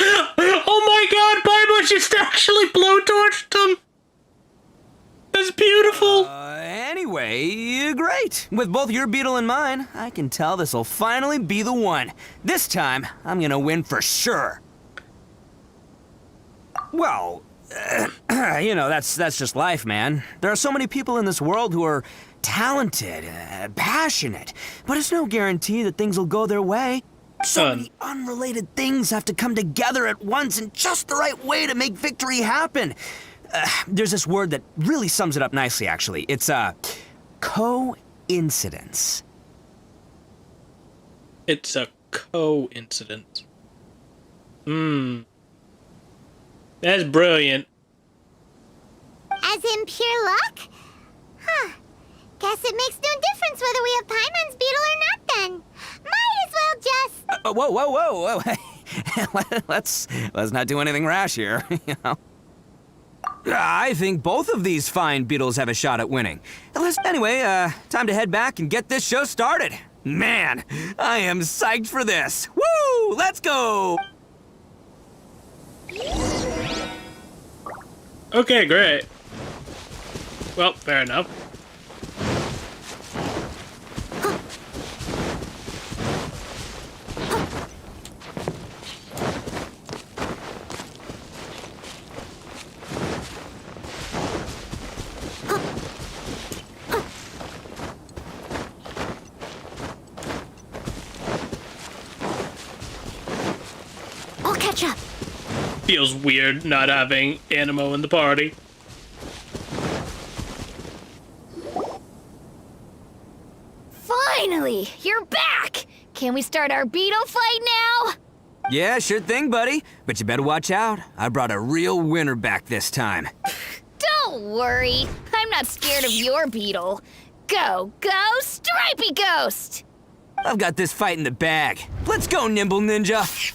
Oh my god, Paimon just actually blowtorched him! That's beautiful! Anyway, great. With both your beetle and mine, I can tell this'll finally be the one. This time, I'm gonna win for sure. Well, you know, that's just life, man. There are so many people in this world who are talented, passionate, but it's no guarantee that things will go their way. So many unrelated things have to come together at once in just the right way to make victory happen. There's this word that really sums it up nicely, actually. It's, coincidence. It's a coincidence. That's brilliant. As in pure luck? Huh. Guess it makes no difference whether we have Paimon's beetle or not then. Might as well just... Whoa. let's not do anything rash here, you know? I think both of these fine beetles have a shot at winning. Anyway, time to head back and get this show started. Man, I am psyched for this. Woo! Let's go! Okay, great. Well, fair enough. I'll catch up. Feels weird not having Animo in the party. Finally, you're back! Can we start our beetle fight now? Yeah, sure thing, buddy. But you better watch out. I brought a real winner back this time. Don't worry, I'm not scared of your beetle. Go, Stripey Ghost! I've got this fight in the bag. Let's go, Nimble Ninja.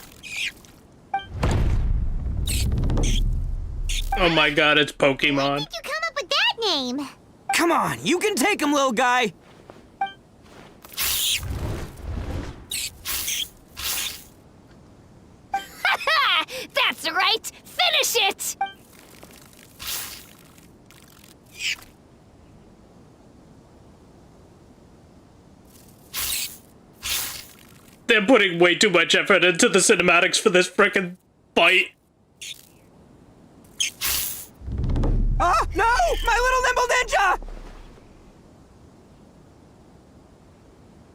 Oh my god, it's Pokemon. Where did you come up with that name? Come on, you can take him, little guy. That's right! Finish it! They're putting way too much effort into the cinematics for this frickin' fight. Ah, no! My little nimble ninja!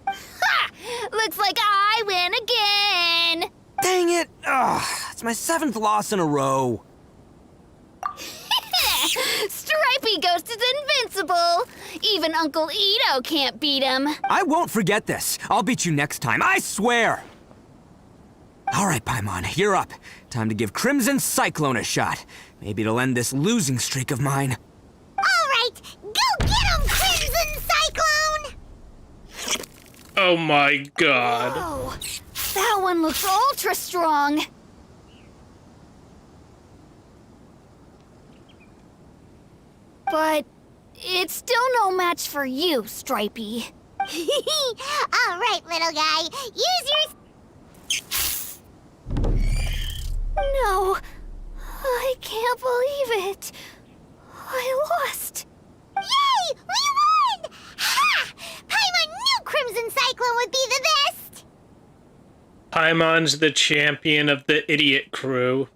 Ha! Looks like I win again! Dang it! Ugh, it's my 7th loss in a row. Stripey Ghost is invincible! Even Uncle Ito can't beat him. I won't forget this. I'll beat you next time, I swear! Alright, Paimon, you're up. Time to give Crimson Cyclone a shot. Maybe it'll end this losing streak of mine. Alright, go get him, Crimson Cyclone! Oh my god. Whoa, that one looks ultra strong. But it's still no match for you, Stripey. Alright, little guy, use your... No, I can't believe it. I lost. Yay! We won! Ha! Paimon knew Crimson Cyclone would be the best! Paimon's the champion of the idiot crew.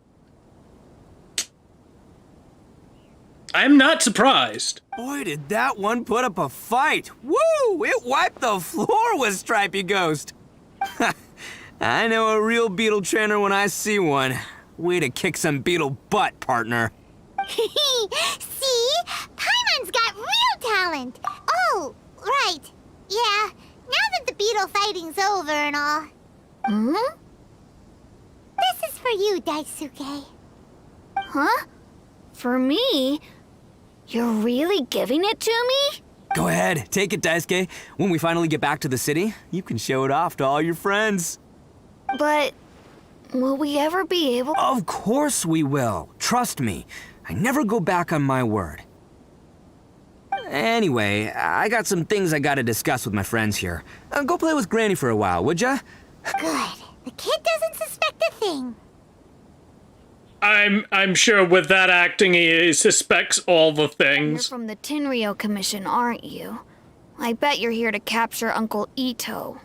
I'm not surprised. Boy, did that one put up a fight. Woo! It wiped the floor with Stripey Ghost. I know a real beetle trainer when I see one. Way to kick some beetle butt, partner. See? Paimon's got real talent! Oh, right. Yeah, now that the beetle fighting's over and all. Hmm? This is for you, Daisuke. Huh? For me? You're really giving it to me? Go ahead, take it, Daisuke. When we finally get back to the city, you can show it off to all your friends. But will we ever be able? Of course we will. Trust me. I never go back on my word. Anyway, I got some things I gotta discuss with my friends here. Go play with Granny for a while, would ya? Good. The kid doesn't suspect a thing. I'm sure with that acting he suspects all the You're things. from the Tenryou Commission, aren't you? I bet you're here to capture Uncle Ito.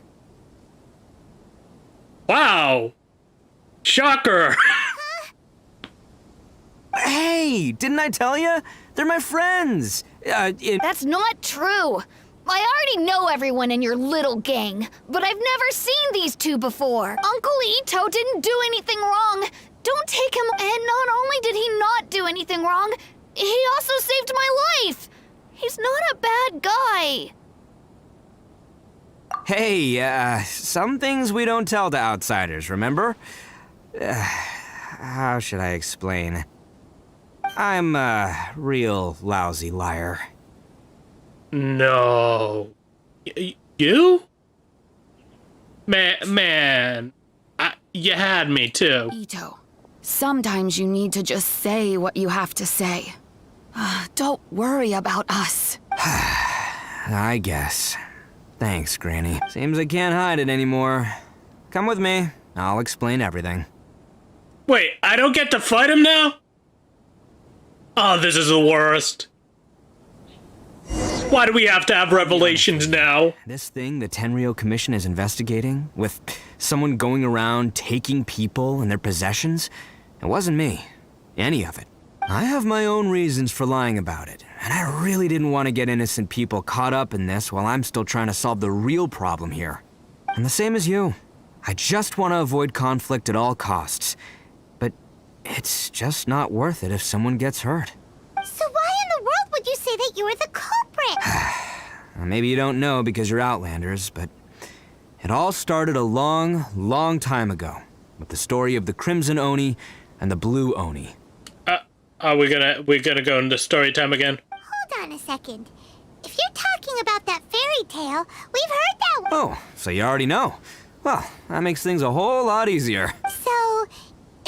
Wow. Shocker. Hey, didn't I tell ya? They're my friends. That's not true. I already know everyone in your little gang, but I've never seen these two before. Uncle Ito didn't do anything wrong. Don't take him. And not only did he not do anything wrong, he also saved my life. He's not a bad guy. Hey, some things we don't tell to outsiders, remember? How should I explain? I'm a real lousy liar. No. You? Man, you had me too. Ito, sometimes you need to just say what you have to say. Don't worry about us. I guess. Thanks, Granny. Seems I can't hide it anymore. Come with me. I'll explain everything. Wait, I don't get to fight him now? Oh, this is the worst. Why do we have to have revelations now? This thing the Tenryou Commission is investigating, with someone going around taking people and their possessions, it wasn't me. Any of it. I have my own reasons for lying about it, and I really didn't want to get innocent people caught up in this while I'm still trying to solve the real problem here. And the same as you. I just want to avoid conflict at all costs. But it's just not worth it if someone gets hurt. So why in the world would you say that you were the culprit? Maybe you don't know because you're Outlanders, but it all started a long, long time ago with the story of the Crimson Oni and the Blue Oni. Are we gonna go into story time again? Hold on a second. If you're talking about that fairy tale, we've heard that one. Oh, so you already know. Well, that makes things a whole lot easier. So,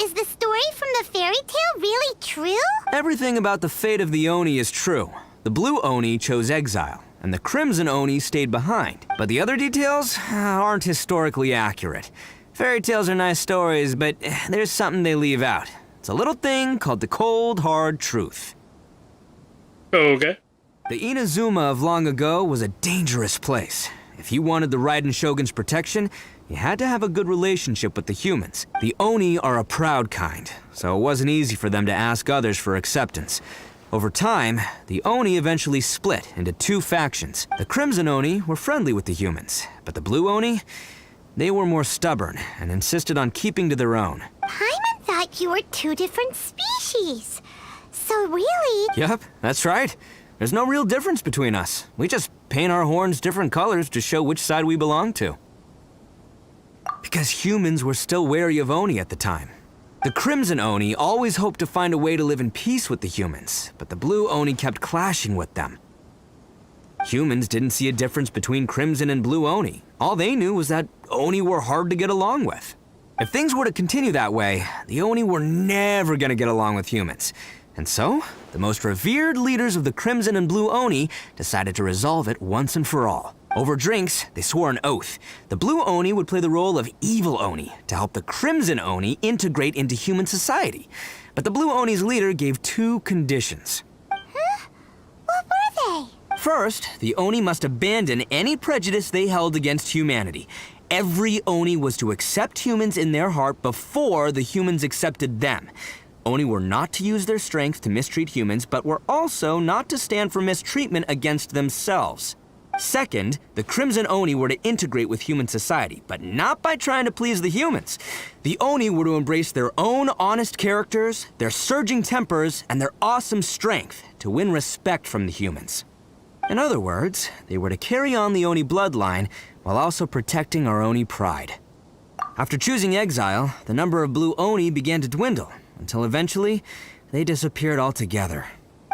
is the story from the fairy tale really true? Everything about the fate of the Oni is true. The Blue Oni chose exile, and the Crimson Oni stayed behind. But the other details aren't historically accurate. Fairy tales are nice stories, but there's something they leave out. It's a little thing called the cold, hard truth. Okay. The Inazuma of long ago was a dangerous place. If you wanted the Raiden Shogun's protection, you had to have a good relationship with the humans. The Oni are a proud kind, so it wasn't easy for them to ask others for acceptance. Over time, the Oni eventually split into two factions. The Crimson Oni were friendly with the humans, but the Blue Oni, they were more stubborn and insisted on keeping to their own. Paimon thought you were two different species. So really... Yep, that's right. There's no real difference between us. We just paint our horns different colors to show which side we belong to. Because humans were still wary of Oni at the time. The Crimson Oni always hoped to find a way to live in peace with the humans, but the Blue Oni kept clashing with them. Humans didn't see a difference between Crimson and Blue Oni. All they knew was that Oni were hard to get along with. If things were to continue that way, the Oni were never gonna get along with humans. And so, the most revered leaders of the Crimson and Blue Oni decided to resolve it once and for all. Over drinks, they swore an oath. The Blue Oni would play the role of evil Oni to help the Crimson Oni integrate into human society. But the Blue Oni's leader gave two conditions. Huh? What were they? First, the Oni must abandon any prejudice they held against humanity. Every Oni was to accept humans in their heart before the humans accepted them. Oni were not to use their strength to mistreat humans, but were also not to stand for mistreatment against themselves. Second, the Crimson Oni were to integrate with human society, but not by trying to please the humans. The Oni were to embrace their own honest characters, their surging tempers, and their awesome strength to win respect from the humans. In other words, they were to carry on the Oni bloodline while also protecting our Oni pride. After choosing exile, the number of Blue Oni began to dwindle, until eventually, they disappeared altogether.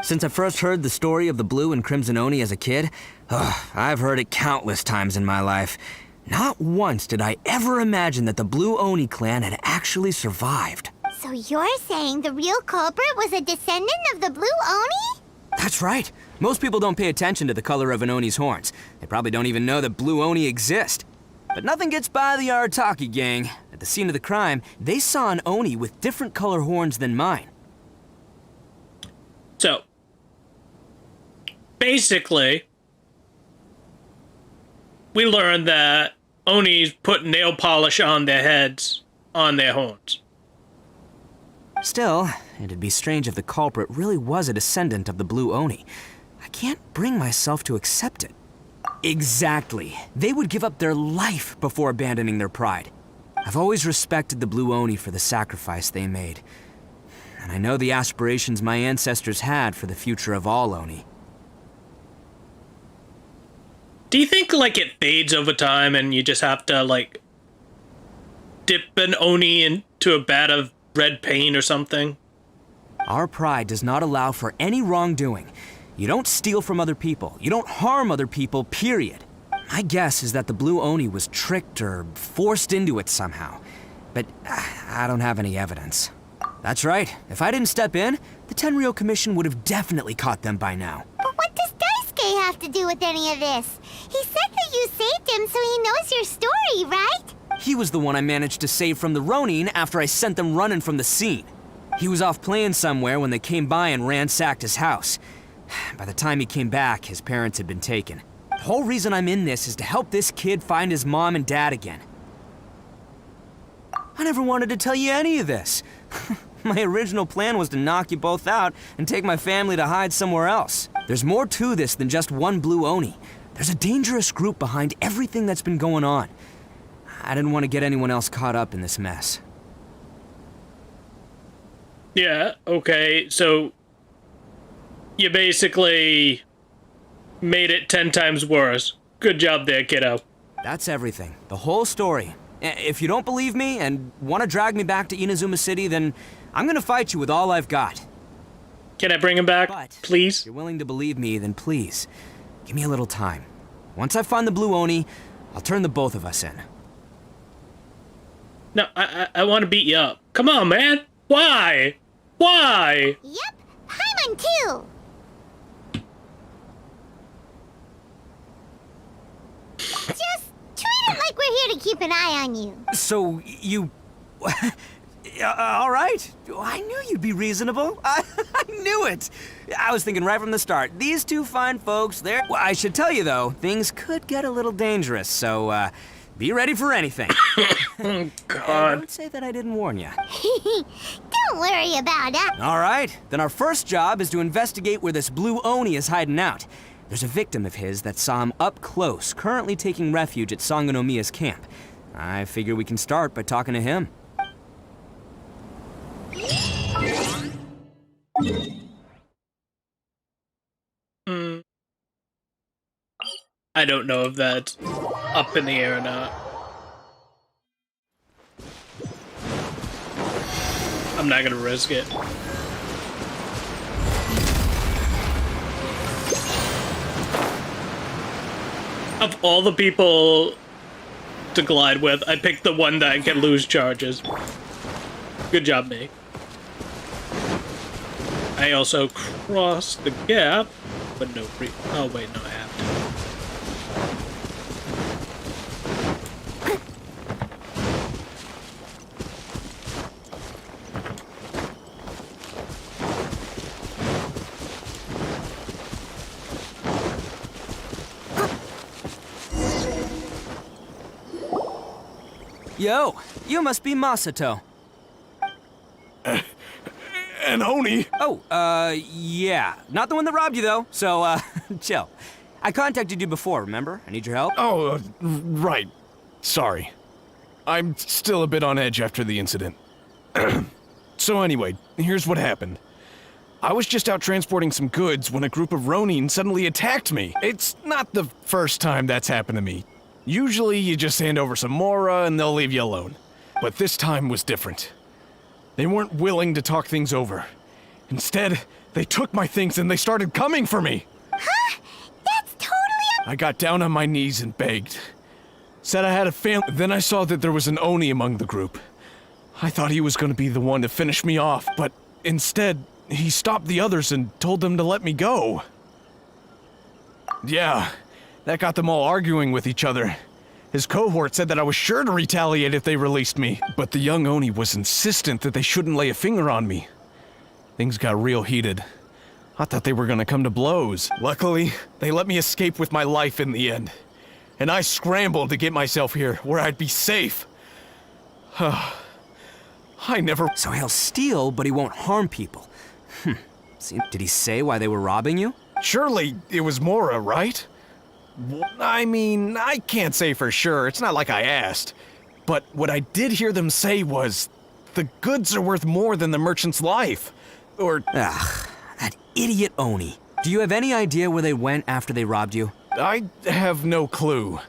Since I first heard the story of the Blue and Crimson Oni as a kid, I've heard it countless times in my life. Not once did I ever imagine that the Blue Oni clan had actually survived. So you're saying the real culprit was a descendant of the Blue Oni? That's right. Most people don't pay attention to the color of an Oni's horns. They probably don't even know that Blue Oni exist. But nothing gets by the Arataki gang. At the scene of the crime, they saw an Oni with different color horns than mine. So, basically, we learned that Onis put nail polish on their heads, on their horns. Still, it'd be strange if the culprit really was a descendant of the Blue Oni. I can't bring myself to accept it. Exactly. They would give up their life before abandoning their pride. I've always respected the Blue Oni for the sacrifice they made. And I know the aspirations my ancestors had for the future of all Oni. Do you think, like, it fades over time and you just have to, like, dip an Oni into a vat of red paint or something? Our pride does not allow for any wrongdoing. You don't steal from other people. You don't harm other people, period. My guess is that the Blue Oni was tricked or forced into it somehow. But I don't have any evidence. That's right. If I didn't step in, the Tenryou Commission would have definitely caught them by now. But what does Daisuke have to do with any of this? He said that you saved him so he knows your story, right? He was the one I managed to save from the Ronin after I sent them running from the scene. He was off playing somewhere when they came by and ransacked his house. By the time he came back, his parents had been taken. The whole reason I'm in this is to help this kid find his mom and dad again. I never wanted to tell you any of this. My original plan was to knock you both out and take my family to hide somewhere else. There's more to this than just one Blue Oni. There's a dangerous group behind everything that's been going on. I didn't want to get anyone else caught up in this mess. Yeah, okay, so you basically made it 10 times worse. Good job there, kiddo. That's everything. The whole story. If you don't believe me and want to drag me back to Inazuma City, then I'm gonna fight you with all I've got. Can I bring him back, But please? if you're willing to believe me, then please, give me a little time. Once I find the Blue Oni, I'll turn the both of us in. No, I want to beat you up. Come on, man. Why? Why? Yep, Paimon too. Just treat it like we're here to keep an eye on you. So, you... all right. I knew you'd be reasonable. I knew it. I was thinking right from the start. These two fine folks, they're... Well, I should tell you, though, things could get a little dangerous, so, be ready for anything. Oh, God. Don't say that I didn't warn you. Don't worry about that. All right, then our first job is to investigate where this blue Oni is hiding out. There's a victim of his that saw him up close, currently taking refuge at Sangonomiya's camp. I figure we can start by talking to him. I don't know if that's up in the air or not. I'm not gonna risk it. Of all the people to glide with, I picked the one that can lose charges. Good job, me. I also crossed the gap, but no re- oh wait, no, I have to. Yo, you must be Masato. An Oni? Oh, yeah. Not the one that robbed you, though, so, chill. I contacted you before, remember? I need your help. Oh, right. Sorry. I'm still a bit on edge after the incident. So anyway, here's what happened. I was just out transporting some goods when a group of Ronin suddenly attacked me. It's not the first time that's happened to me. Usually you just hand over some Mora and they'll leave you alone. But this time was different. They weren't willing to talk things over. Instead, they took my things and they started coming for me. Huh? That's totally... I got down on my knees and begged. Said I had a family. Then I saw that there was an Oni among the group. I thought he was going to be the one to finish me off, but instead, he stopped the others and told them to let me go. Yeah, that got them all arguing with each other. His cohort said that I was sure to retaliate if they released me, but the young Oni was insistent that they shouldn't lay a finger on me. Things got real heated. I thought they were gonna come to blows. Luckily, they let me escape with my life in the end. And I scrambled to get myself here, where I'd be safe. I never... So he'll steal, but he won't harm people. See, did he say why they were robbing you? Surely it was Mora, right? I mean, I can't say for sure. It's not like I asked. But what I did hear them say was, the goods are worth more than the merchant's life. Or... Ugh, that idiot Oni. Do you have any idea where they went after they robbed you? I have no clue.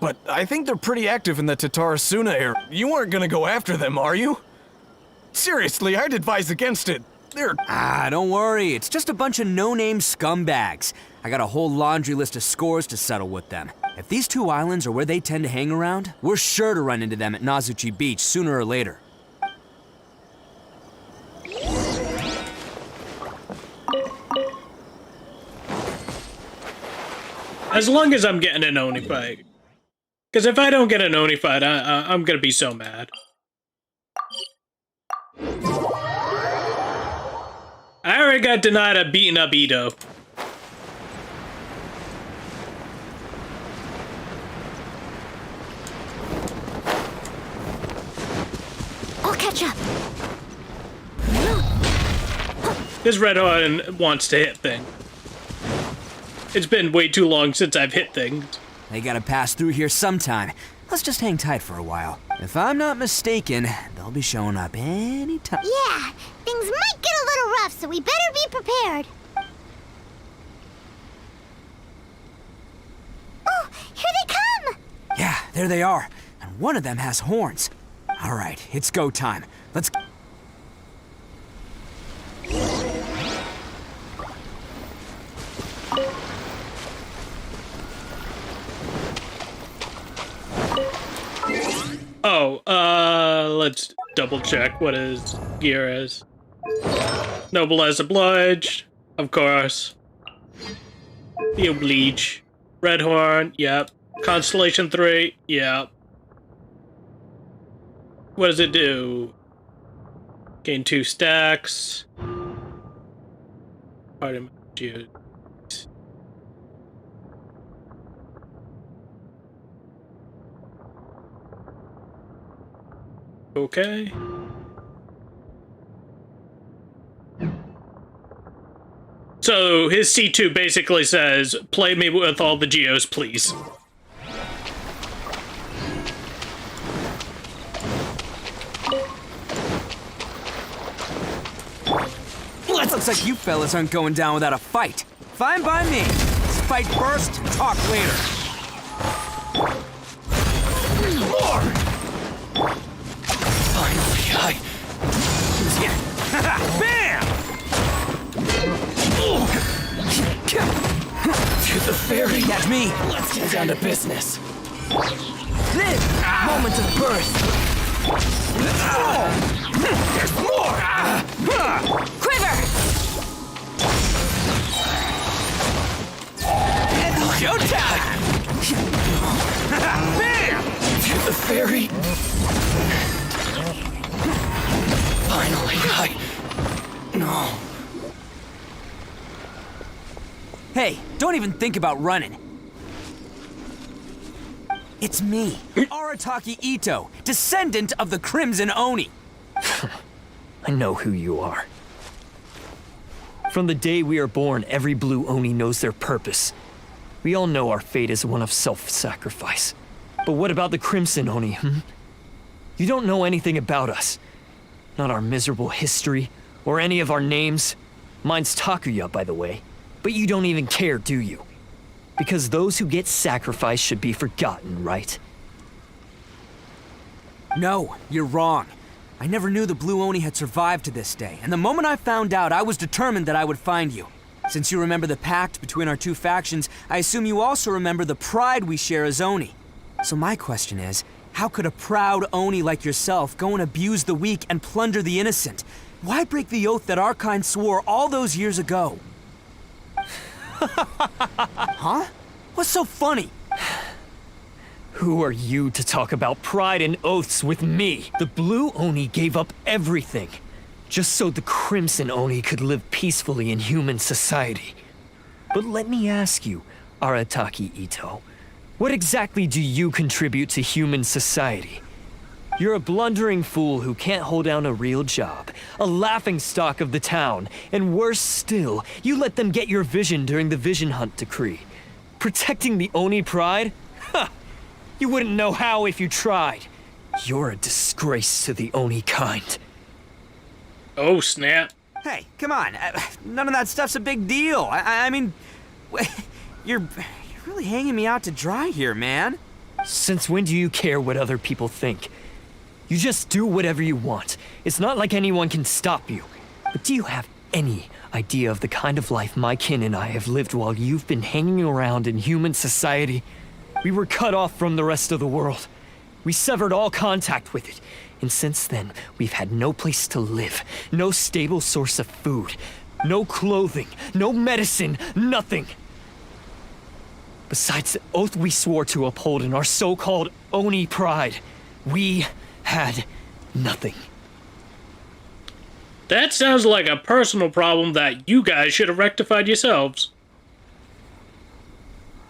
But I think they're pretty active in the Tatarasuna area. You aren't gonna go after them, are you? Seriously, I'd advise against it. Don't worry. It's just a bunch of no-name scumbags. I got a whole laundry list of scores to settle with them. If these two islands are where they tend to hang around, we're sure to run into them at Nazuchi Beach sooner or later. As long as I'm getting an Oni fight. Because if I don't get an Oni fight, I'm gonna be so mad. I already got denied a beating up Ito. I'll catch up. This Redhorn wants to hit things. It's been way too long since I've hit things. They gotta pass through here sometime. Let's just hang tight for a while. If I'm not mistaken, they'll be showing up any time. Yeah, things might get a little rough, so we better be prepared. Oh, here they come! Yeah, there they are. And one of them has horns. All right, it's go time. Let's... Oh, let's double check what his gear is. Noble as obliged, of course. The oblige. Redhorn, yep. Constellation 3, yep. What does it do? Gain 2 stacks. Pardon me. Okay. So his C2 basically says, play me with all the geos, please. Looks like you fellas aren't going down without a fight. Fine by me. Let's fight first, talk later. More! Finally, Bam! To the ferry. Catch me. Let's get down to business. Live! Moment of birth. There's more! Quiver! Showtime! Bam! To the ferry. Finally, No. Hey, don't even think about running. It's me, Arataki Ito, descendant of the Crimson Oni. I know who you are. From the day we are born, every blue Oni knows their purpose. We all know our fate is one of self-sacrifice. But what about the Crimson Oni, You don't know anything about us. Not our miserable history, or any of our names. Mine's Takuya, by the way. But you don't even care, do you? Because those who get sacrificed should be forgotten, right? No, you're wrong. I never knew the Blue Oni had survived to this day, and the moment I found out, I was determined that I would find you. Since you remember the pact between our two factions, I assume you also remember the pride we share as Oni. So my question is, how could a proud Oni like yourself go and abuse the weak and plunder the innocent? Why break the oath that our kind swore all those years ago? Huh? What's so funny? Who are you to talk about pride and oaths with me? The Blue Oni gave up everything, just so the Crimson Oni could live peacefully in human society. But let me ask you, Arataki Ito, what exactly do you contribute to human society? You're a blundering fool who can't hold down a real job, a laughingstock of the town, and worse still, you let them get your vision during the Vision Hunt decree. Protecting the Oni pride? Ha! You wouldn't know how if you tried. You're a disgrace to the Oni kind. Oh, snap. Hey, come on. None of that stuff's a big deal. I mean, you're really hanging me out to dry here, man. Since when do you care what other people think? You just do whatever you want. It's not like anyone can stop you. But do you have any idea of the kind of life my kin and I have lived while you've been hanging around in human society? We were cut off from the rest of the world. We severed all contact with it. And since then, we've had no place to live, no stable source of food, no clothing, no medicine, nothing. Besides the oath we swore to uphold in our so-called Oni pride, we had nothing. That sounds like a personal problem that you guys should have rectified yourselves.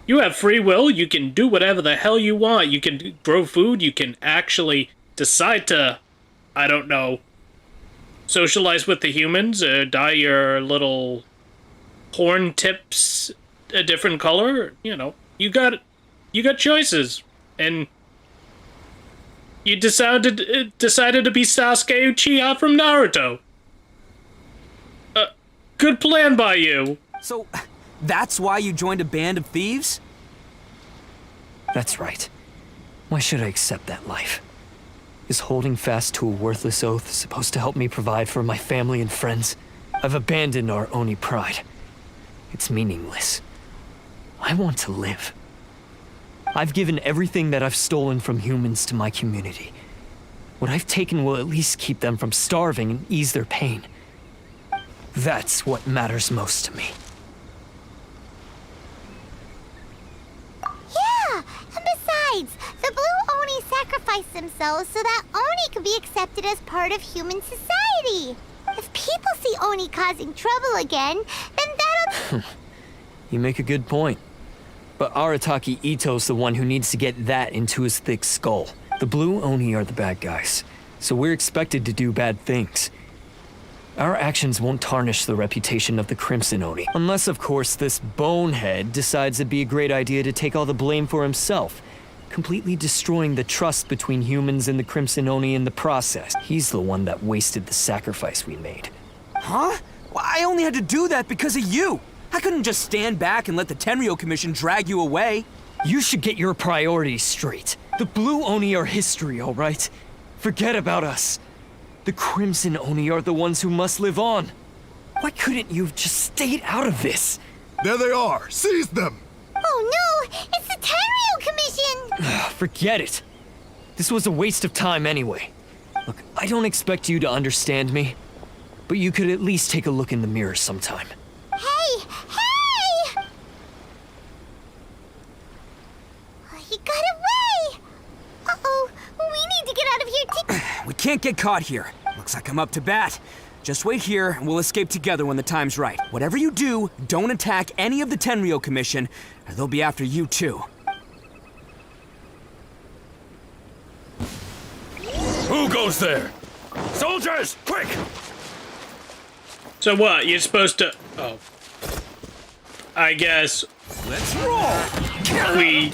You have free will, you can do whatever the hell you want. You can grow food, you can actually decide to, I don't know, socialize with the humans, dye your little horn tips a different color. You know, you got choices, and you decided to be Sasuke Uchiha from Naruto. Good plan by you. So, that's why you joined a band of thieves? That's right. Why should I accept that life? Is holding fast to a worthless oath supposed to help me provide for my family and friends? I've abandoned our Oni pride. It's meaningless. I want to live. I've given everything that I've stolen from humans to my community. What I've taken will at least keep them from starving and ease their pain. That's what matters most to me. Yeah, and besides, the Blue Oni sacrificed sacrifice themselves so that Oni could be accepted as part of human society. If people see Oni causing trouble again, then that'll... You make a good point. But Arataki Ito's the one who needs to get that into his thick skull. The Blue Oni are the bad guys, so we're expected to do bad things. Our actions won't tarnish the reputation of the Crimson Oni. Unless, of course, this bonehead decides it'd be a great idea to take all the blame for himself, completely destroying the trust between humans and the Crimson Oni in the process. He's the one that wasted the sacrifice we made. Huh? Well, I only had to do that because of you. I couldn't just stand back and let the Tenryo Commission drag you away. You should get your priorities straight. The Blue Oni are history, all right? Forget about us. The Crimson Oni are the ones who must live on. Why couldn't you have just stayed out of this? There they are! Seize them! Oh no! It's the Tenryo Commission! Forget it. This was a waste of time anyway. Look, I don't expect you to understand me, but you could at least take a look in the mirror sometime. Hey! Hey! He got away! Uh-oh, we need to get out of here We can't get caught here. Looks like I'm up to bat. Just wait here, and we'll escape together when the time's right. Whatever you do, don't attack any of the Tenryo Commission, or they'll be after you too. Who goes there? Soldiers, quick! So what? You're supposed to... Oh. I guess... Let's roll! We...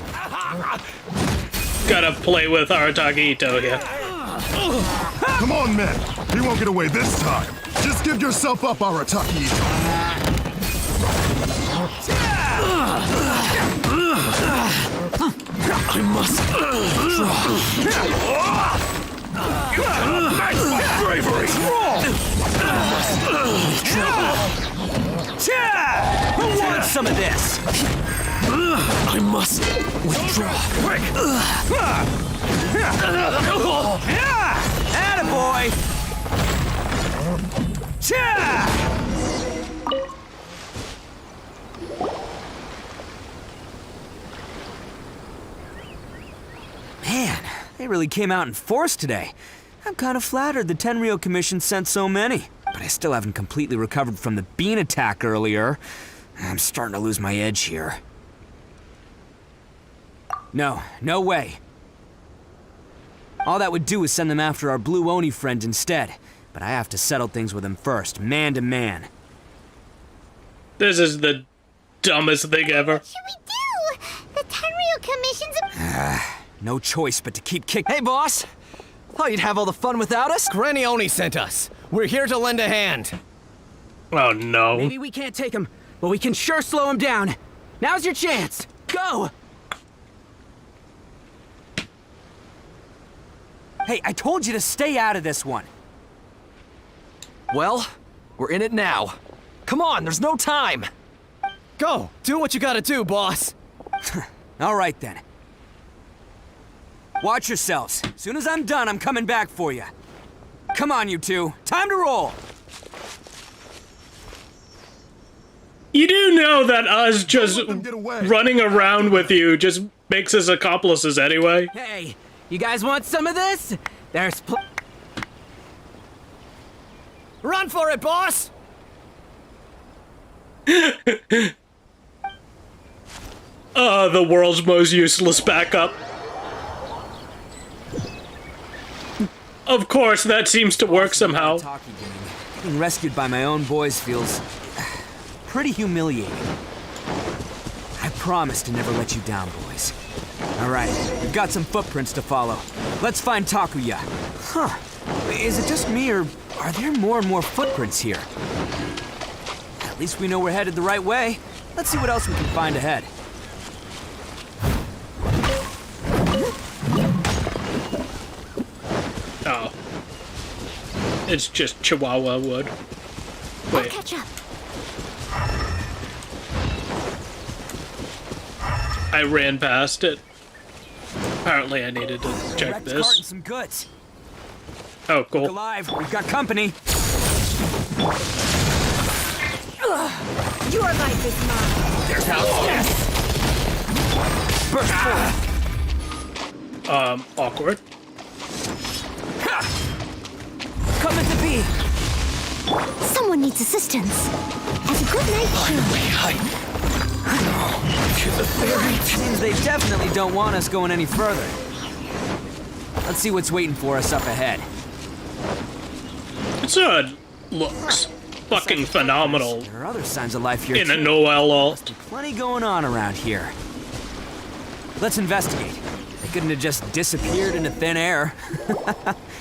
gotta play with Arataki Ito here. Come on, men! He won't get away this time! Just give yourself up, Arataki Ito! I must draw. You cannot match my bravery! Who wants some of this? I must withdraw. Quick! Attaboy! Man, they really came out in force today. I'm kind of flattered the Tenryo Commission sent so many. But I still haven't completely recovered from the bean attack earlier. I'm starting to lose my edge here. No way. All that would do is send them after our Blue Oni friend instead. But I have to settle things with him first, man to man. This is the dumbest thing ever. What should we do? The Tenryo Commission's No choice but to keep kicking. Hey, boss! Thought you'd have all the fun without us? Granny Oni sent us. We're here to lend a hand. Oh no. Maybe we can't take him, but we can sure slow him down. Now's your chance. Go! Hey, I told you to stay out of this one. Well, we're in it now. Come on, there's no time. Go, do what you gotta do, boss. All right then. Watch yourselves. As soon as I'm done, I'm coming back for you. Come on, you two. Time to roll. You do know that us just running around with you just makes us accomplices anyway? Hey, you guys want some of this? There's Run for it, boss! The world's most useless backup. Of course, that seems to work somehow. Being rescued by my own boys feels pretty humiliating. I promise to never let you down, boys. All right, we've got some footprints to follow. Let's find Takuya. Huh. Is it just me, or are there more and more footprints here? At least we know we're headed the right way. Let's see what else we can find ahead. Oh. It's just Chihuahua wood. I'll catch up. I ran past it. Apparently I needed to check Wrecked this. cart and some goods. Oh, cool. Look alive, we've got company. Your life is mine. There's house. Yes. Burst forward. Awkward. Coming to be. Someone needs assistance. As a good night Seems they definitely don't want us going any further. Let's see what's waiting for us up ahead. It's looks fucking phenomenal. There are other signs of life here In a too. Noel alt. Plenty going on around here. Let's investigate. They couldn't have just disappeared into thin air.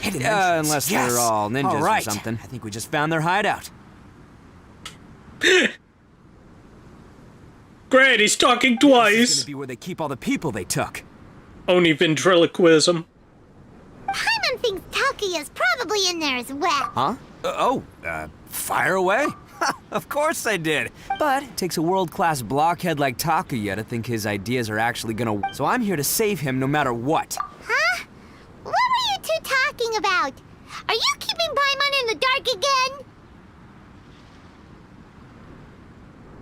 Unless they're all ninjas or something. I think we just found their hideout. Great, he's talking This is twice. gonna be where they keep all the people they took. Only ventriloquism. Paimon thinks Takuya's probably in there as well. Huh? Fire away? Of course I did. But it takes a world-class blockhead like Takuya to think his ideas are actually gonna... So I'm here to save him no matter what. Huh? What were you two talking about? Are you keeping Paimon in the dark again?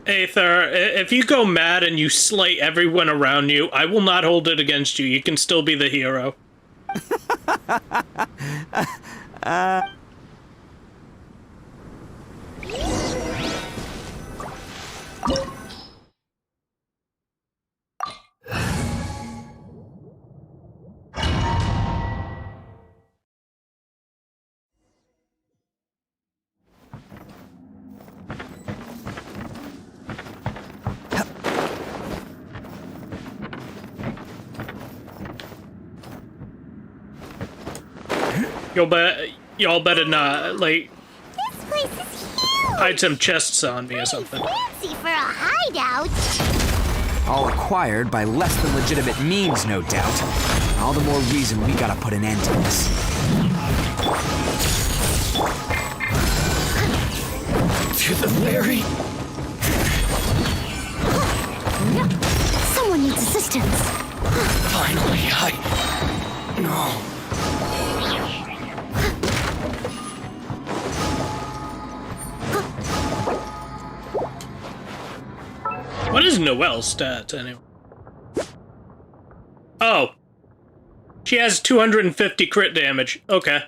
Aether, if you go mad and you slay everyone around you, I will not hold it against you. You can still be the hero. Y'all better not, like, This place is huge. hide some chests on me or something. Fancy for a hideout. All acquired by less than legitimate means, no doubt. All the more reason we gotta put an end to this. To the very... Someone needs assistance. Finally, No. What is Noelle's stats, anyway? Oh. She has 250 crit damage. Okay.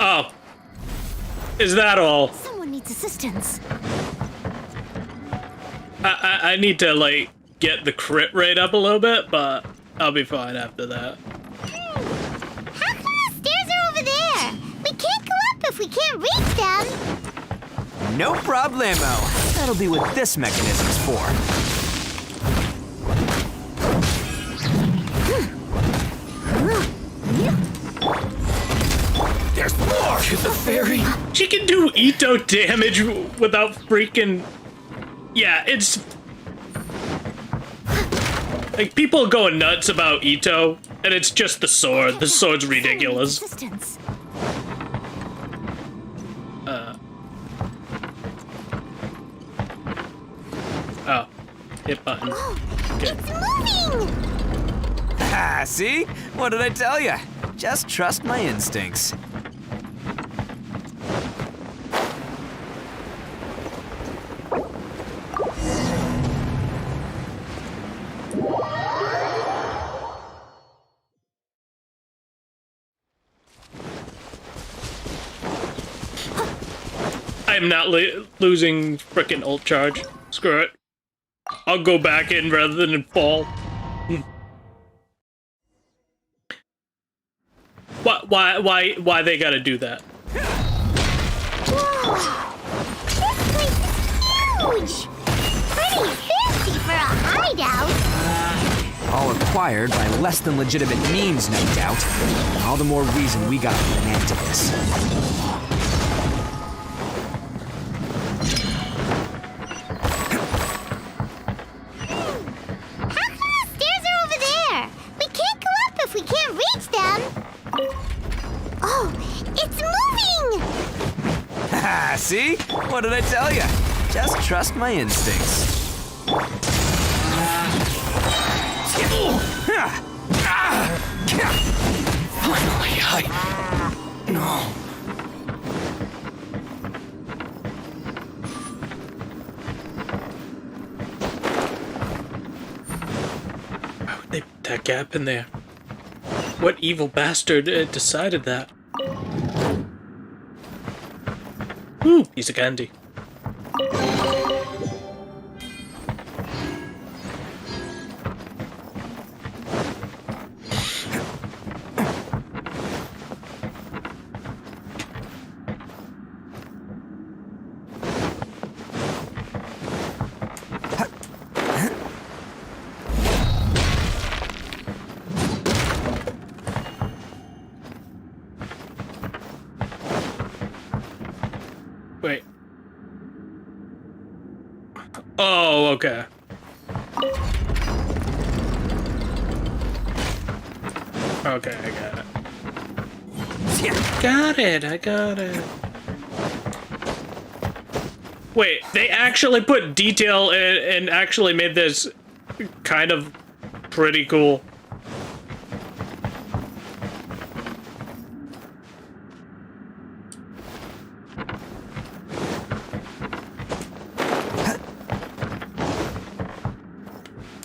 Oh. Is that all? Someone needs assistance. I need to, like, get the crit rate up a little bit, but I'll be fine after that. How come the stairs are over there? We can't go up if we can't reach them. No problemo. That'll be what this mechanism's for. There's more to the fairy. She can do Ito damage without freaking... Yeah, it's... Like, people are going nuts about Ito, and it's just the sword. The sword's ridiculous. Assistance. Oh. Hit button. Okay. It's moving! See? What did I tell you? Just trust my instincts. I'm not losing frickin' ult charge. Screw it. I'll go back in rather than fall. Why they gotta do that? Whoa! This place is huge! Pretty fancy for a hideout. All acquired by less than legitimate means, no doubt. All the more reason we gotta put an end to this. See? What did I tell you? Just trust my instincts. Finally, No. Why would they put that gap in there? What evil bastard decided that? Ooh, piece of candy. Wait. Oh, okay. Okay, I got it. Got it, I got it. Wait, they actually put detail in and actually made this kind of pretty cool.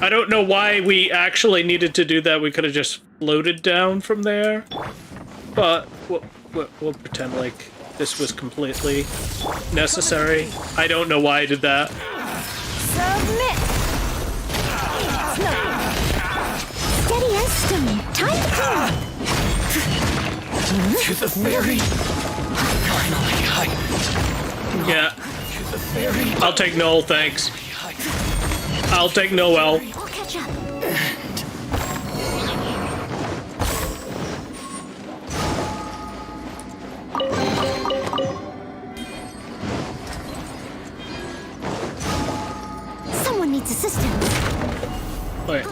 I don't know why we actually needed to do that. We could have just floated down from there. But we'll pretend like this was completely necessary. I don't know why I did that. Submit! Steady as stone. Time to clean up. To the ferry. Finally, Yeah. I'll take Noel, thanks. I'll take Noel. I'll catch up. Someone needs assistance. Wait.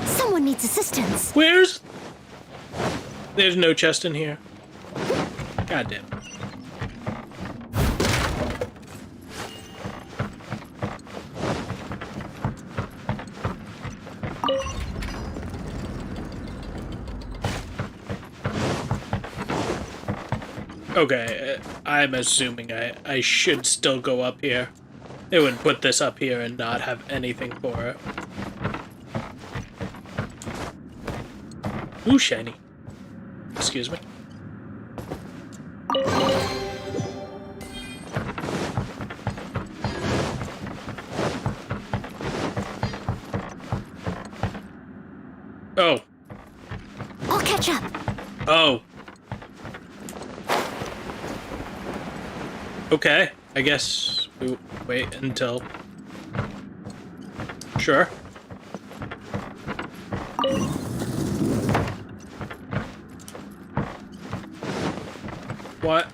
Someone needs assistance. Where's... There's no chest in here. God damn. Okay, I'm assuming I should still go up here. They would put this up here and not have anything for it. Ooh, shiny. Excuse me. Oh. I'll catch up. Oh. Okay, I guess we wait until... Sure. What?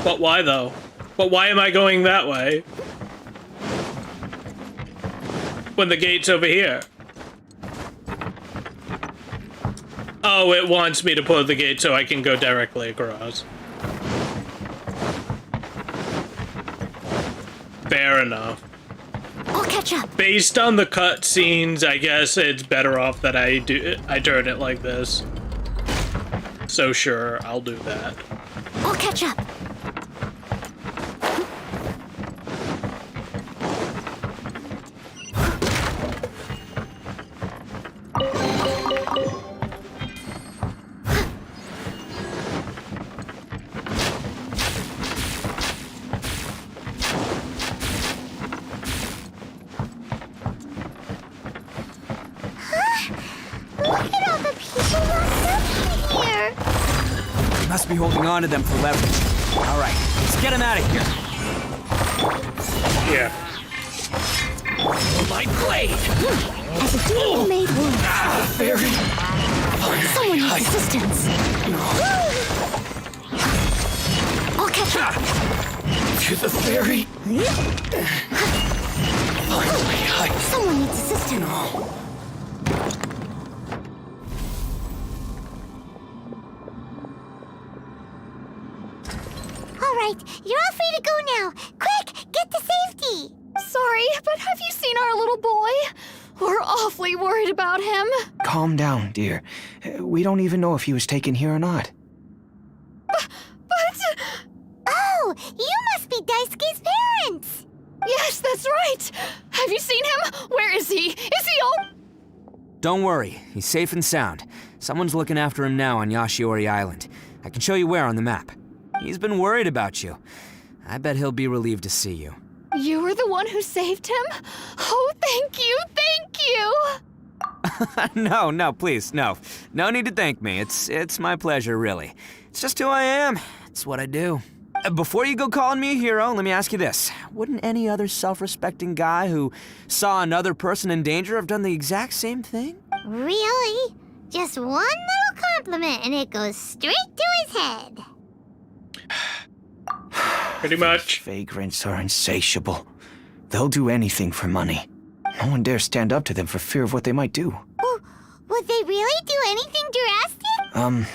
But why though? But why am I going that way? When the gate's over here? Oh, it wants me to pull the gate so I can go directly across. Fair enough. I'll catch up. Based on the cutscenes, I guess it's better off that I turn it like this. So sure, I'll do that. I'll catch up. Look at all the people locked up in here. Must be holding on to them for leverage. All right, let's get him out of here. Yeah. My blade! As a demon-made wound. Very... Someone needs assistance. I'll catch up. To the ferry. Finally, Someone needs assistance. All right, you're all free to go now. Quick, get to safety. Sorry, but have you seen our little boy? We're awfully worried about him. Calm down, dear. We don't even know if he was taken here or not. But... Oh, you must be Daisuke's parents. Yes, that's right. Have you seen him? Where is he? Is he all... Don't worry, he's safe and sound. Someone's looking after him now on Yashiori Island. I can show you where on the map. He's been worried about you. I bet he'll be relieved to see you. You were the one who saved him? Oh, thank you, thank you! No, please, no. No need to thank me. It's my pleasure, really. It's just who I am. It's what I do. Before you go calling me a hero, let me ask you this. Wouldn't any other self-respecting guy who saw another person in danger have done the exact same thing? Really? Just one little compliment and it goes straight to his head. Pretty much. Vagrants are insatiable. They'll do anything for money. No one dares stand up to them for fear of what they might do. Would they really do anything drastic?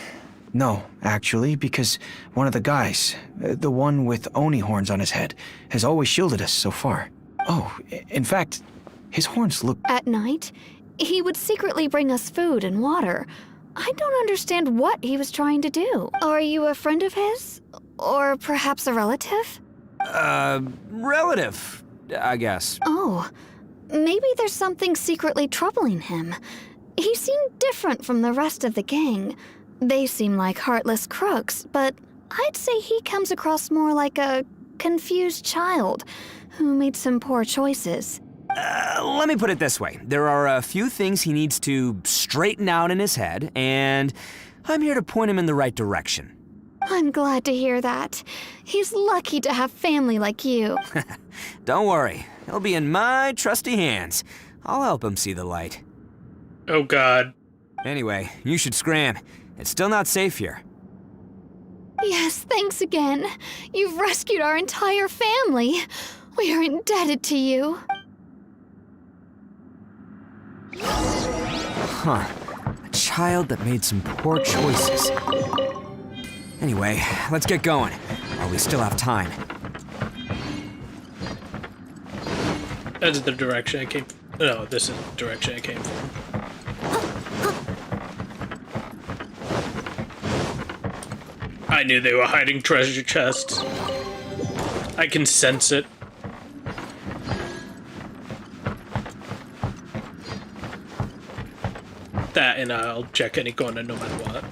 No, actually, because one of the guys, the one with Oni horns on his head, has always shielded us so far. Oh, in fact, his horns look... At night, he would secretly bring us food and water. I don't understand what he was trying to do. Are you a friend of his? Or perhaps a relative? Relative, I guess. Oh, maybe there's something secretly troubling him. He seemed different from the rest of the gang. They seem like heartless crooks, but I'd say he comes across more like a confused child who made some poor choices. Let me put it this way. There are a few things he needs to straighten out in his head, and I'm here to point him in the right direction. I'm glad to hear that. He's lucky to have family like you. Don't worry. He'll be in my trusty hands. I'll help him see the light. Oh, God. Anyway, you should scram. It's still not safe here. Yes, thanks again. You've rescued our entire family. We are indebted to you. Huh. A child that made some poor choices. Anyway, let's get going, while we still have time. That's the direction I came... No, this is the direction I came from. I knew they were hiding treasure chests. I can sense it. That, and I'll check any corner no matter what.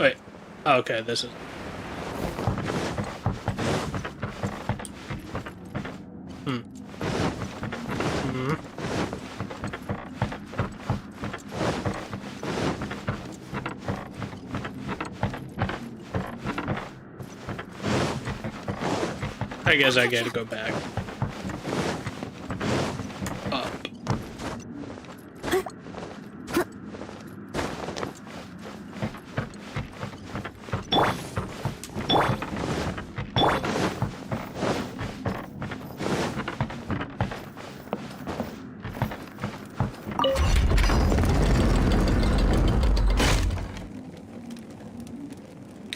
Wait. Okay, this is... I guess I gotta go back. Up.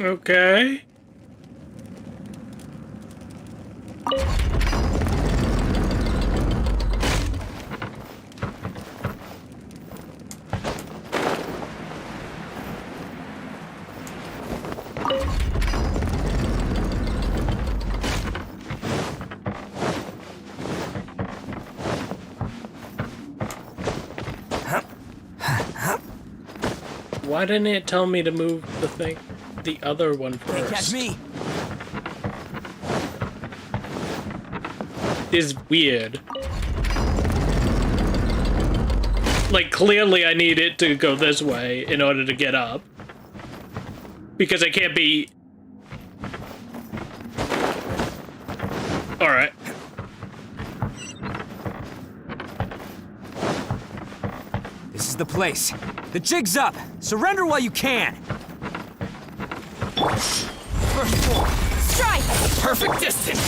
Okay. Why didn't it tell me to move the thing, the other one first? Catch me! Is weird. Like, clearly I need it to go this way in order to get up. Because I can't be... Alright. This is the place. The jig's up! Surrender while you can! First floor. Strike! Perfect distance!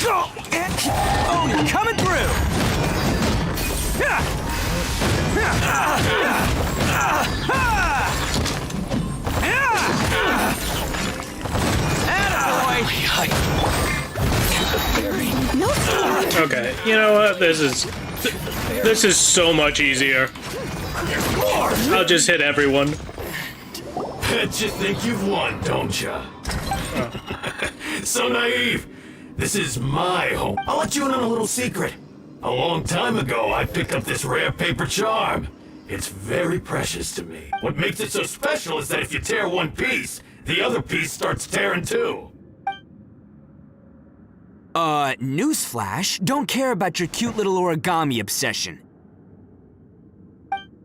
Oh, you're coming through! Okay, you know what? This is so much easier. I'll just hit everyone. Bet you think you've won, don't ya? Oh. So naive. This is my home. I'll let you in on a little secret. A long time ago, I picked up this rare paper charm. It's very precious to me. What makes it so special is that if you tear one piece, the other piece starts tearing too. Newsflash, don't care about your cute little origami obsession.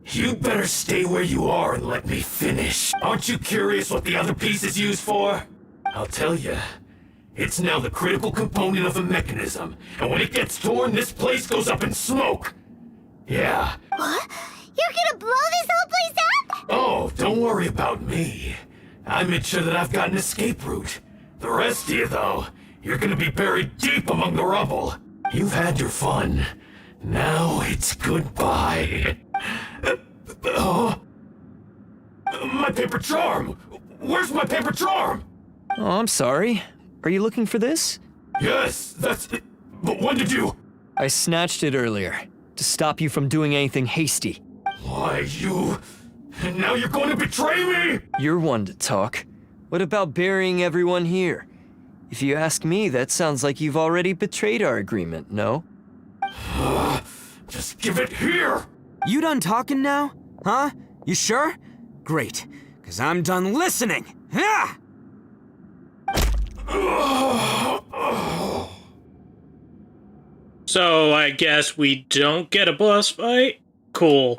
You better stay where you are and let me finish. Aren't you curious what the other piece is used for? I'll tell you. It's now the critical component of a mechanism, and when it gets torn, this place goes up in smoke. Yeah. What? You're gonna blow this whole place up? Oh, don't worry about me. I made sure that I've got an escape route. The rest of you, though, you're gonna be buried deep among the rubble. You've had your fun. Now it's goodbye. My paper charm! Where's my paper charm? Oh, I'm sorry. Are you looking for this? Yes, that's it. But when did you... I snatched it earlier, to stop you from doing anything hasty. Why, you... And now you're going to betray me? You're one to talk. What about burying everyone here? If you ask me, that sounds like you've already betrayed our agreement, no? Just give it here! You done talking now? Huh? You sure? Great, because I'm done listening. Ah! So I guess we don't get a boss fight? Cool.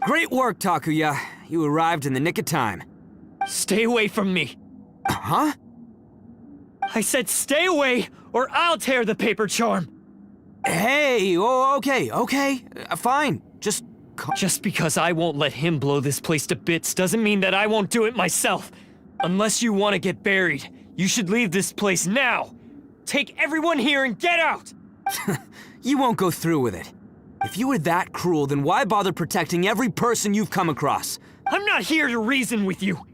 Great work, Takuya. You arrived in the nick of time. Stay away from me. Huh? I said stay away, or I'll tear the paper charm. Hey, okay. Fine. Just because I won't let him blow this place to bits doesn't mean that I won't do it myself. Unless you want to get buried, you should leave this place now. Take everyone here and get out! You won't go through with it. If you were that cruel, then why bother protecting every person you've come across? I'm not here to reason with you.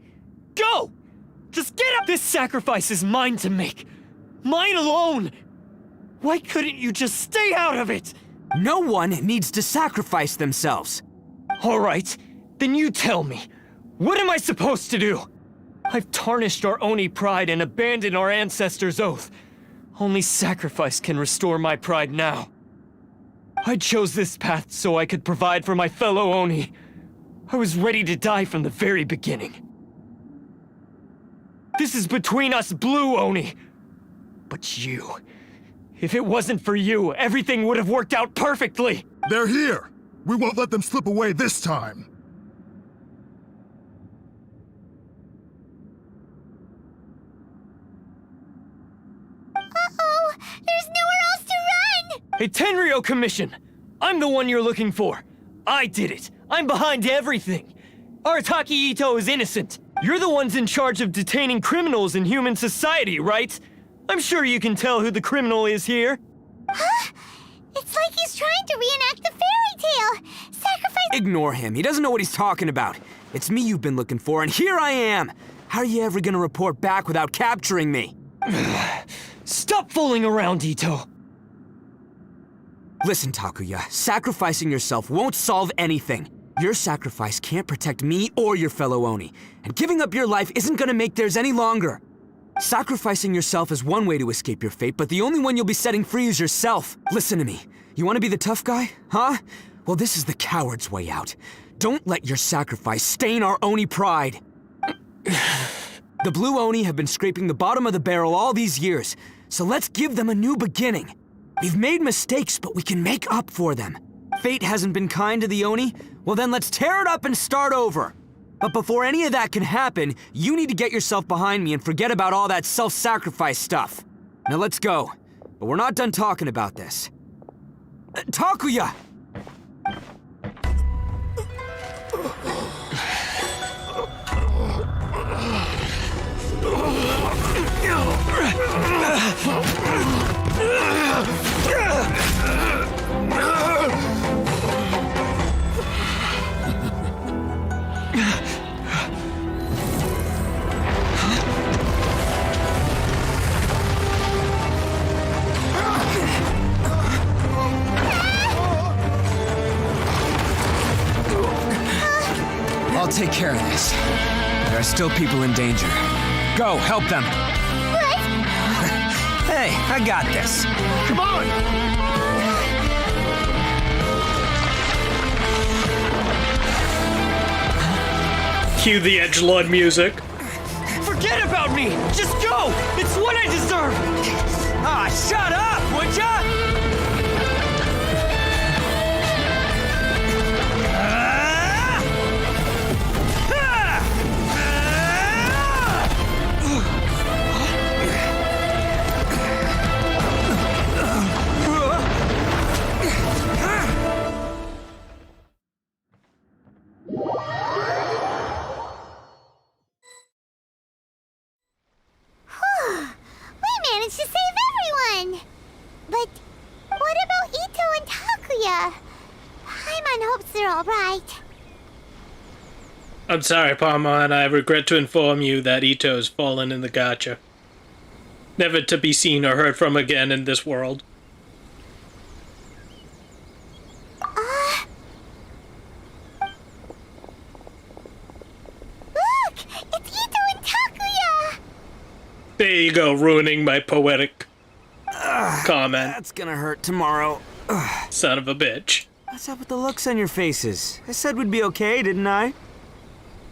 Go! Just get up! This sacrifice is mine to make. Mine alone! Why couldn't you just stay out of it? No one needs to sacrifice themselves. All right, then you tell me. What am I supposed to do? I've tarnished our Oni pride and abandoned our ancestors' oath. Only sacrifice can restore my pride now. I chose this path so I could provide for my fellow Oni. I was ready to die from the very beginning. This is between us blue Oni. But you... If it wasn't for you, everything would have worked out perfectly! They're here! We won't let them slip away this time! Uh-oh! There's nowhere else to run! Hey, Tenryo Commission! I'm the one you're looking for. I did it. I'm behind everything. Arataki Ito is innocent. You're the ones in charge of detaining criminals in human society, right? I'm sure you can tell who the criminal is here. Huh? It's like he's trying to reenact the fairy tale. Sacrifice... Ignore him. He doesn't know what he's talking about. It's me you've been looking for, and here I am. How are you ever gonna report back without capturing me? Stop fooling around, Ito. Listen, Takuya. Sacrificing yourself won't solve anything. Your sacrifice can't protect me or your fellow Oni, and giving up your life isn't gonna make theirs any longer. Sacrificing yourself is one way to escape your fate, but the only one you'll be setting free is yourself. Listen to me. You want to be the tough guy, huh? Well, this is the coward's way out. Don't let your sacrifice stain our Oni pride. The blue Oni have been scraping the bottom of the barrel all these years, so let's give them a new beginning. We've made mistakes, but we can make up for them. Fate hasn't been kind to the Oni? Well, then let's tear it up and start over. But before any of that can happen, you need to get yourself behind me and forget about all that self-sacrifice stuff. Now let's go. But we're not done talking about this. Takuya! I'll take care of this. There are still people in danger. Go, help them. What? Hey, I got this. Come on! Cue the edgelord music. Forget about me! Just go! It's what I deserve! Ah, shut up, would ya? We managed to save everyone! But what about Ito and Takuya? Paimon hopes they're alright. I'm sorry, Paimon. I regret to inform you that Ito has fallen in the gacha. Never to be seen or heard from again in this world. Look! It's Ito and Takuya! There you go, ruining my poetic comment. That's gonna hurt tomorrow. Son of a bitch. What's up with the looks on your faces? I said we'd be okay, didn't I?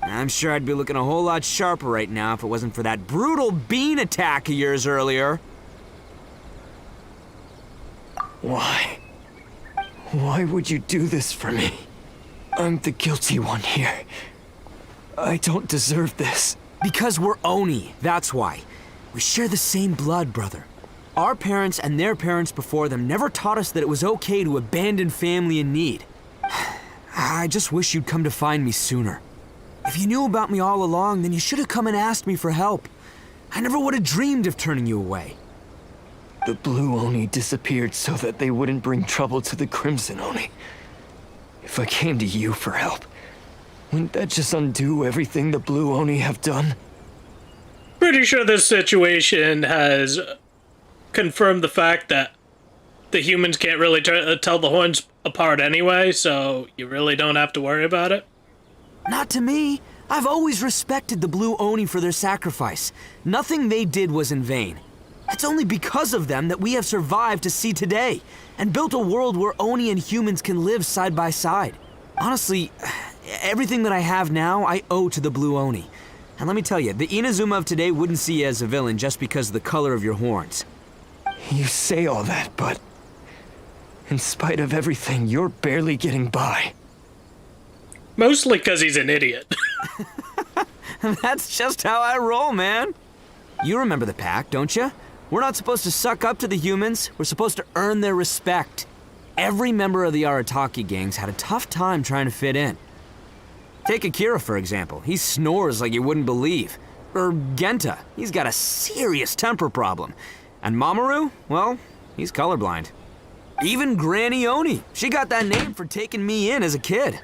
I'm sure I'd be looking a whole lot sharper right now if it wasn't for that brutal bean attack of yours earlier. Why? Why would you do this for me? I'm the guilty one here. I don't deserve this. Because we're Oni, that's why. We share the same blood, brother. Our parents and their parents before them never taught us that it was okay to abandon family in need. I just wish you'd come to find me sooner. If you knew about me all along, then you should have come and asked me for help. I never would have dreamed of turning you away. The Blue Oni disappeared so that they wouldn't bring trouble to the Crimson Oni. If I came to you for help, wouldn't that just undo everything the Blue Oni have done? Pretty sure this situation has confirmed the fact that the humans can't really tell the horns apart anyway, so you really don't have to worry about it. Not to me. I've always respected the Blue Oni for their sacrifice. Nothing they did was in vain. It's only because of them that we have survived to see today, and built a world where Oni and humans can live side by side. Honestly, everything that I have now, I owe to the Blue Oni. And let me tell you, the Inazuma of today wouldn't see you as a villain just because of the color of your horns. You say all that, but in spite of everything, you're barely getting by. Mostly because he's an idiot. That's just how I roll, man. You remember the pact, don't you? We're not supposed to suck up to the humans. We're supposed to earn their respect. Every member of the Arataki gangs had a tough time trying to fit in. Take Akira, for example. He snores like you wouldn't believe. Or Genta. He's got a serious temper problem. And Mamoru, well, he's colorblind. Even Granny Oni. She got that name for taking me in as a kid.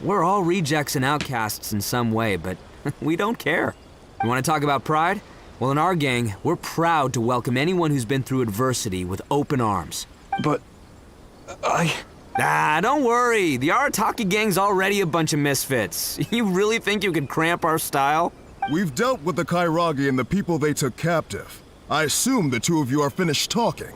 We're all rejects and outcasts in some way, but we don't care. You want to talk about pride? Well, in our gang, we're proud to welcome anyone who's been through adversity with open arms. But don't worry. The Arataki gang's already a bunch of misfits. You really think you could cramp our style? We've dealt with the Kairagi and the people they took captive. I assume the two of you are finished talking.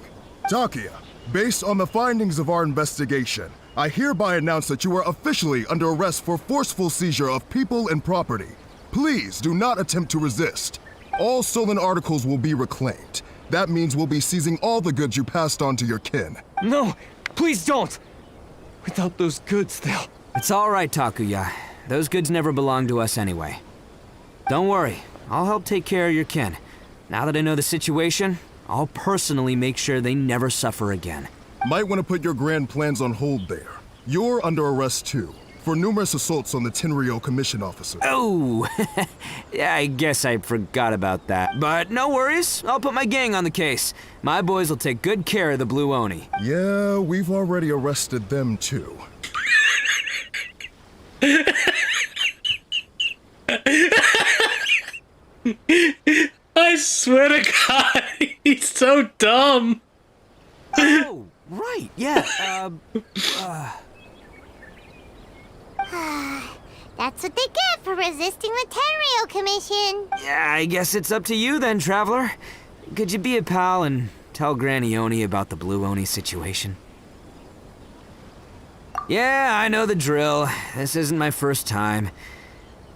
Takuya, based on the findings of our investigation, I hereby announce that you are officially under arrest for forceful seizure of people and property. Please do not attempt to resist. All stolen articles will be reclaimed. That means we'll be seizing all the goods you passed on to your kin. No, please don't. Without those goods, they'll... It's all right, Takuya. Those goods never belonged to us anyway. Don't worry. I'll help take care of your kin. Now that I know the situation, I'll personally make sure they never suffer again. Might want to put your grand plans on hold there. You're under arrest too, for numerous assaults on the Tenryo commission officer. Oh, yeah, I guess I forgot about that. But no worries, I'll put my gang on the case. My boys will take good care of the Blue Oni. Yeah, we've already arrested them too. I swear to God, he's so dumb. Oh, right, yeah, That's what they get for resisting the Tenryo Commission. Yeah, I guess it's up to you then, Traveler. Could you be a pal and tell Granny Oni about the Blue Oni situation? Yeah, I know the drill. This isn't my first time.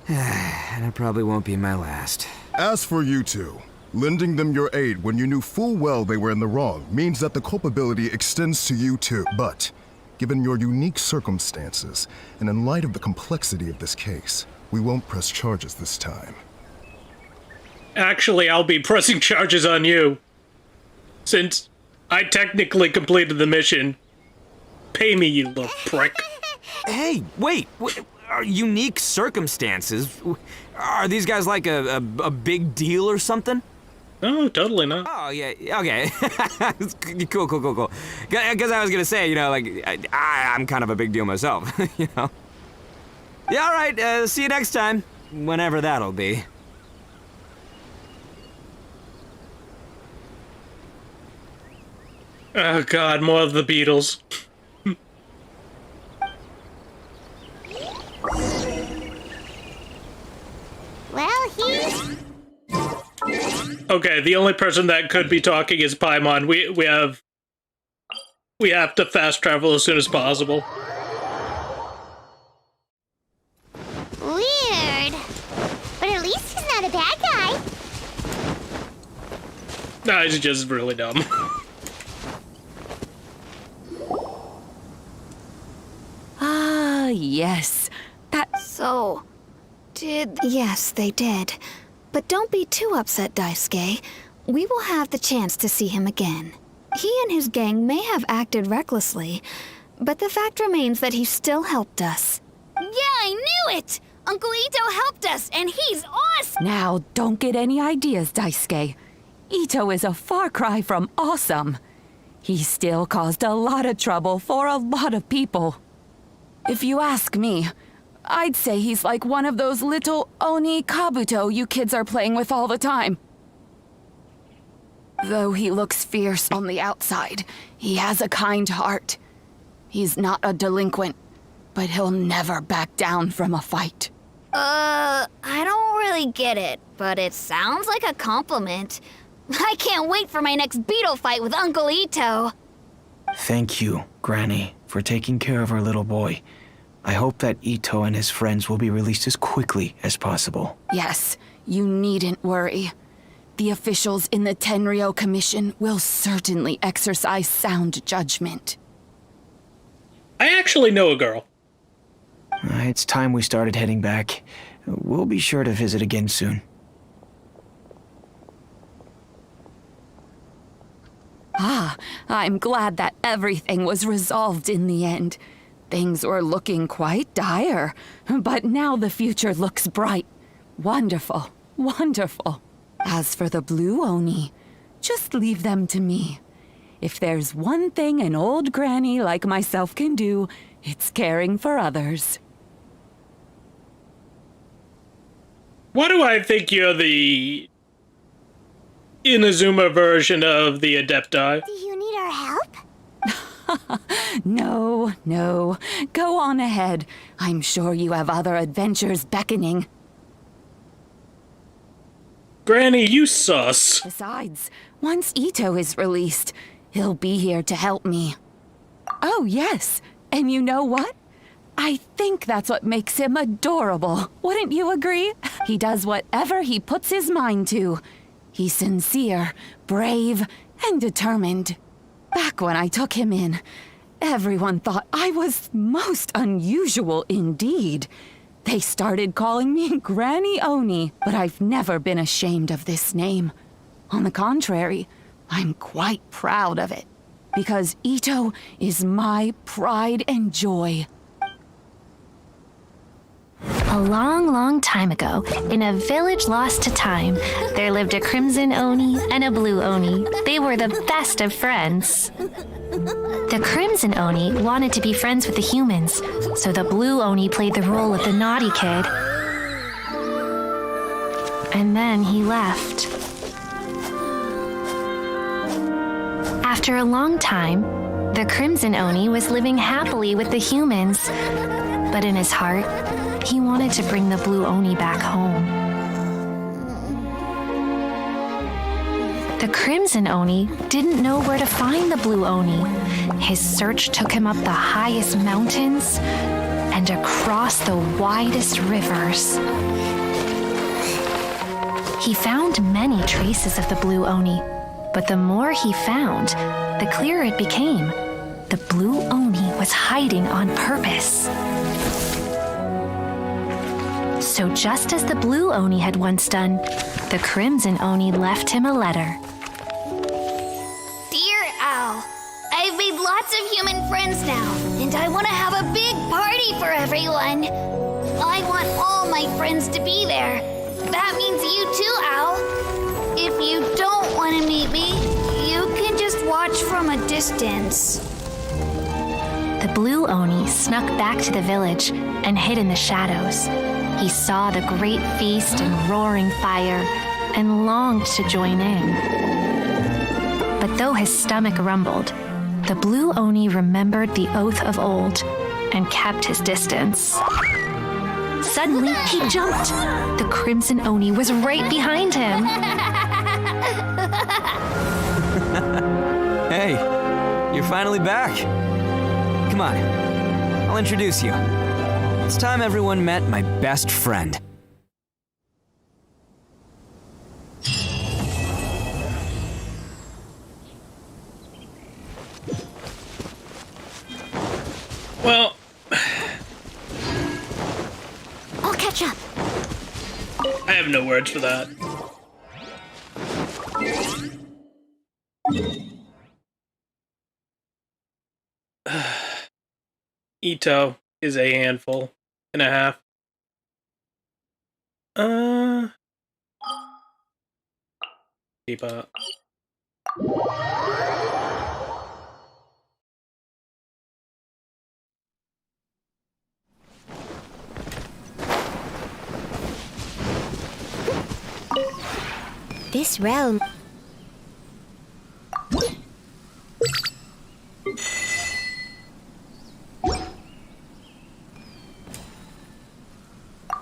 And it probably won't be my last. As for you two, lending them your aid when you knew full well they were in the wrong means that the culpability extends to you too. But, given your unique circumstances, and in light of the complexity of this case, we won't press charges this time. Actually, I'll be pressing charges on you. Since I technically completed the mission. Pay me, you little prick. Hey, wait. Are unique circumstances? Are these guys like a big deal or something? No, totally not. Oh, yeah, okay. Cool. Because I was gonna say, I'm kind of a big deal myself, you know? Yeah, all right, see you next time. Whenever that'll be. Oh god, more of the Beatles. Well, he's... Okay, the only person that could be talking is Paimon. We have to fast travel as soon as possible. Weird. But at least he's not a bad guy. No, he's just really dumb. Ah, yes. So, yes, they did. But don't be too upset, Daisuke. We will have the chance to see him again. He and his gang may have acted recklessly, but the fact remains that he still helped us. Yeah, I knew it! Uncle Ito helped us, and he's awesome! Now, don't get any ideas, Daisuke. Ito is a far cry from awesome. He still caused a lot of trouble for a lot of people. If you ask me, I'd say he's like one of those little Oni Kabuto you kids are playing with all the time. Though he looks fierce on the outside, he has a kind heart. He's not a delinquent, but he'll never back down from a fight. I don't really get it, but it sounds like a compliment. I can't wait for my next beetle fight with Uncle Ito. Thank you, Granny, for taking care of our little boy. I hope that Ito and his friends will be released as quickly as possible. Yes, you needn't worry. The officials in the Tenryo Commission will certainly exercise sound judgment. I actually know a girl. It's time we started heading back. We'll be sure to visit again soon. Ah, I'm glad that everything was resolved in the end. Things were looking quite dire, but now the future looks bright. Wonderful, wonderful. As for the Blue Oni, just leave them to me. If there's one thing an old granny like myself can do, it's caring for others. Why do I think you're the Inazuma version of the Adepti? Do you need our help? No. Go on ahead. I'm sure you have other adventures beckoning. Granny, you sus. Besides, once Ito is released, he'll be here to help me. Oh, yes. And you know what? I think that's what makes him adorable. Wouldn't you agree? He does whatever he puts his mind to. He's sincere, brave, and determined. Back when I took him in, everyone thought I was most unusual indeed. They started calling me Granny Oni, but I've never been ashamed of this name. On the contrary, I'm quite proud of it, because Ito is my pride and joy. A long time ago, in a village lost to time, there lived a Crimson Oni and a Blue Oni. They were the best of friends. The Crimson Oni wanted to be friends with the humans, so the Blue Oni played the role of the naughty kid. And then he left. After a long time, the Crimson Oni was living happily with the humans, but in his heart, he wanted to bring the Blue Oni back home. The Crimson Oni didn't know where to find the Blue Oni. His search took him up the highest mountains and across the widest rivers. He found many traces of the Blue Oni, but the more he found, the clearer it became. The Blue Oni was hiding on purpose. So just as the Blue Oni had once done, the Crimson Oni left him a letter. Dear Al, I've made lots of human friends now, and I want to have a big party for everyone. I want all my friends to be there. That means you too, Al. If you don't want to meet me, you can just watch from a distance. The Blue Oni snuck back to the village and hid in the shadows. He saw the great feast and roaring fire and longed to join in. But though his stomach rumbled, the Blue Oni remembered the oath of old and kept his distance. Suddenly, he jumped. The Crimson Oni was right behind him. Hey, you're finally back. Come on, I'll introduce you. It's time everyone met my best friend. Well, I'll catch up. I have no words for that. Ito is a handful and a half. Keep up. This realm.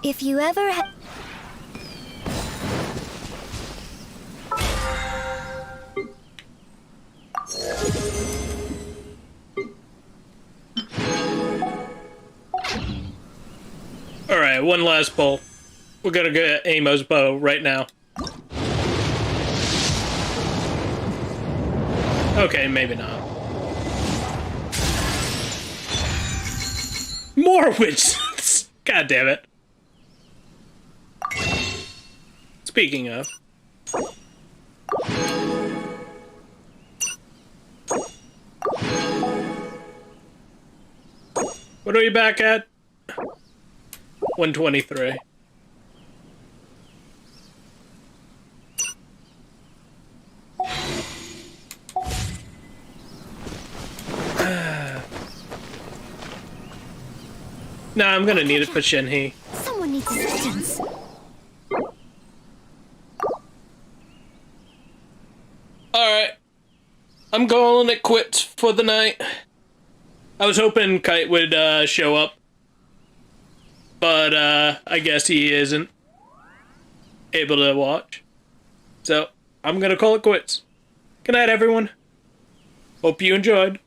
If you ever Alright, one last pull. We're gonna get Amo's bow right now. Okay, maybe not. More witches! God damn it. Speaking of. What are we back at? 123. Nah, I'm gonna need it for Shinhee. someone needs assistance. Alright. I'm calling it quits for the night. I was hoping Kite would show up. But I guess he isn't able to watch. So, I'm gonna call it quits. Good night, everyone. Hope you enjoyed.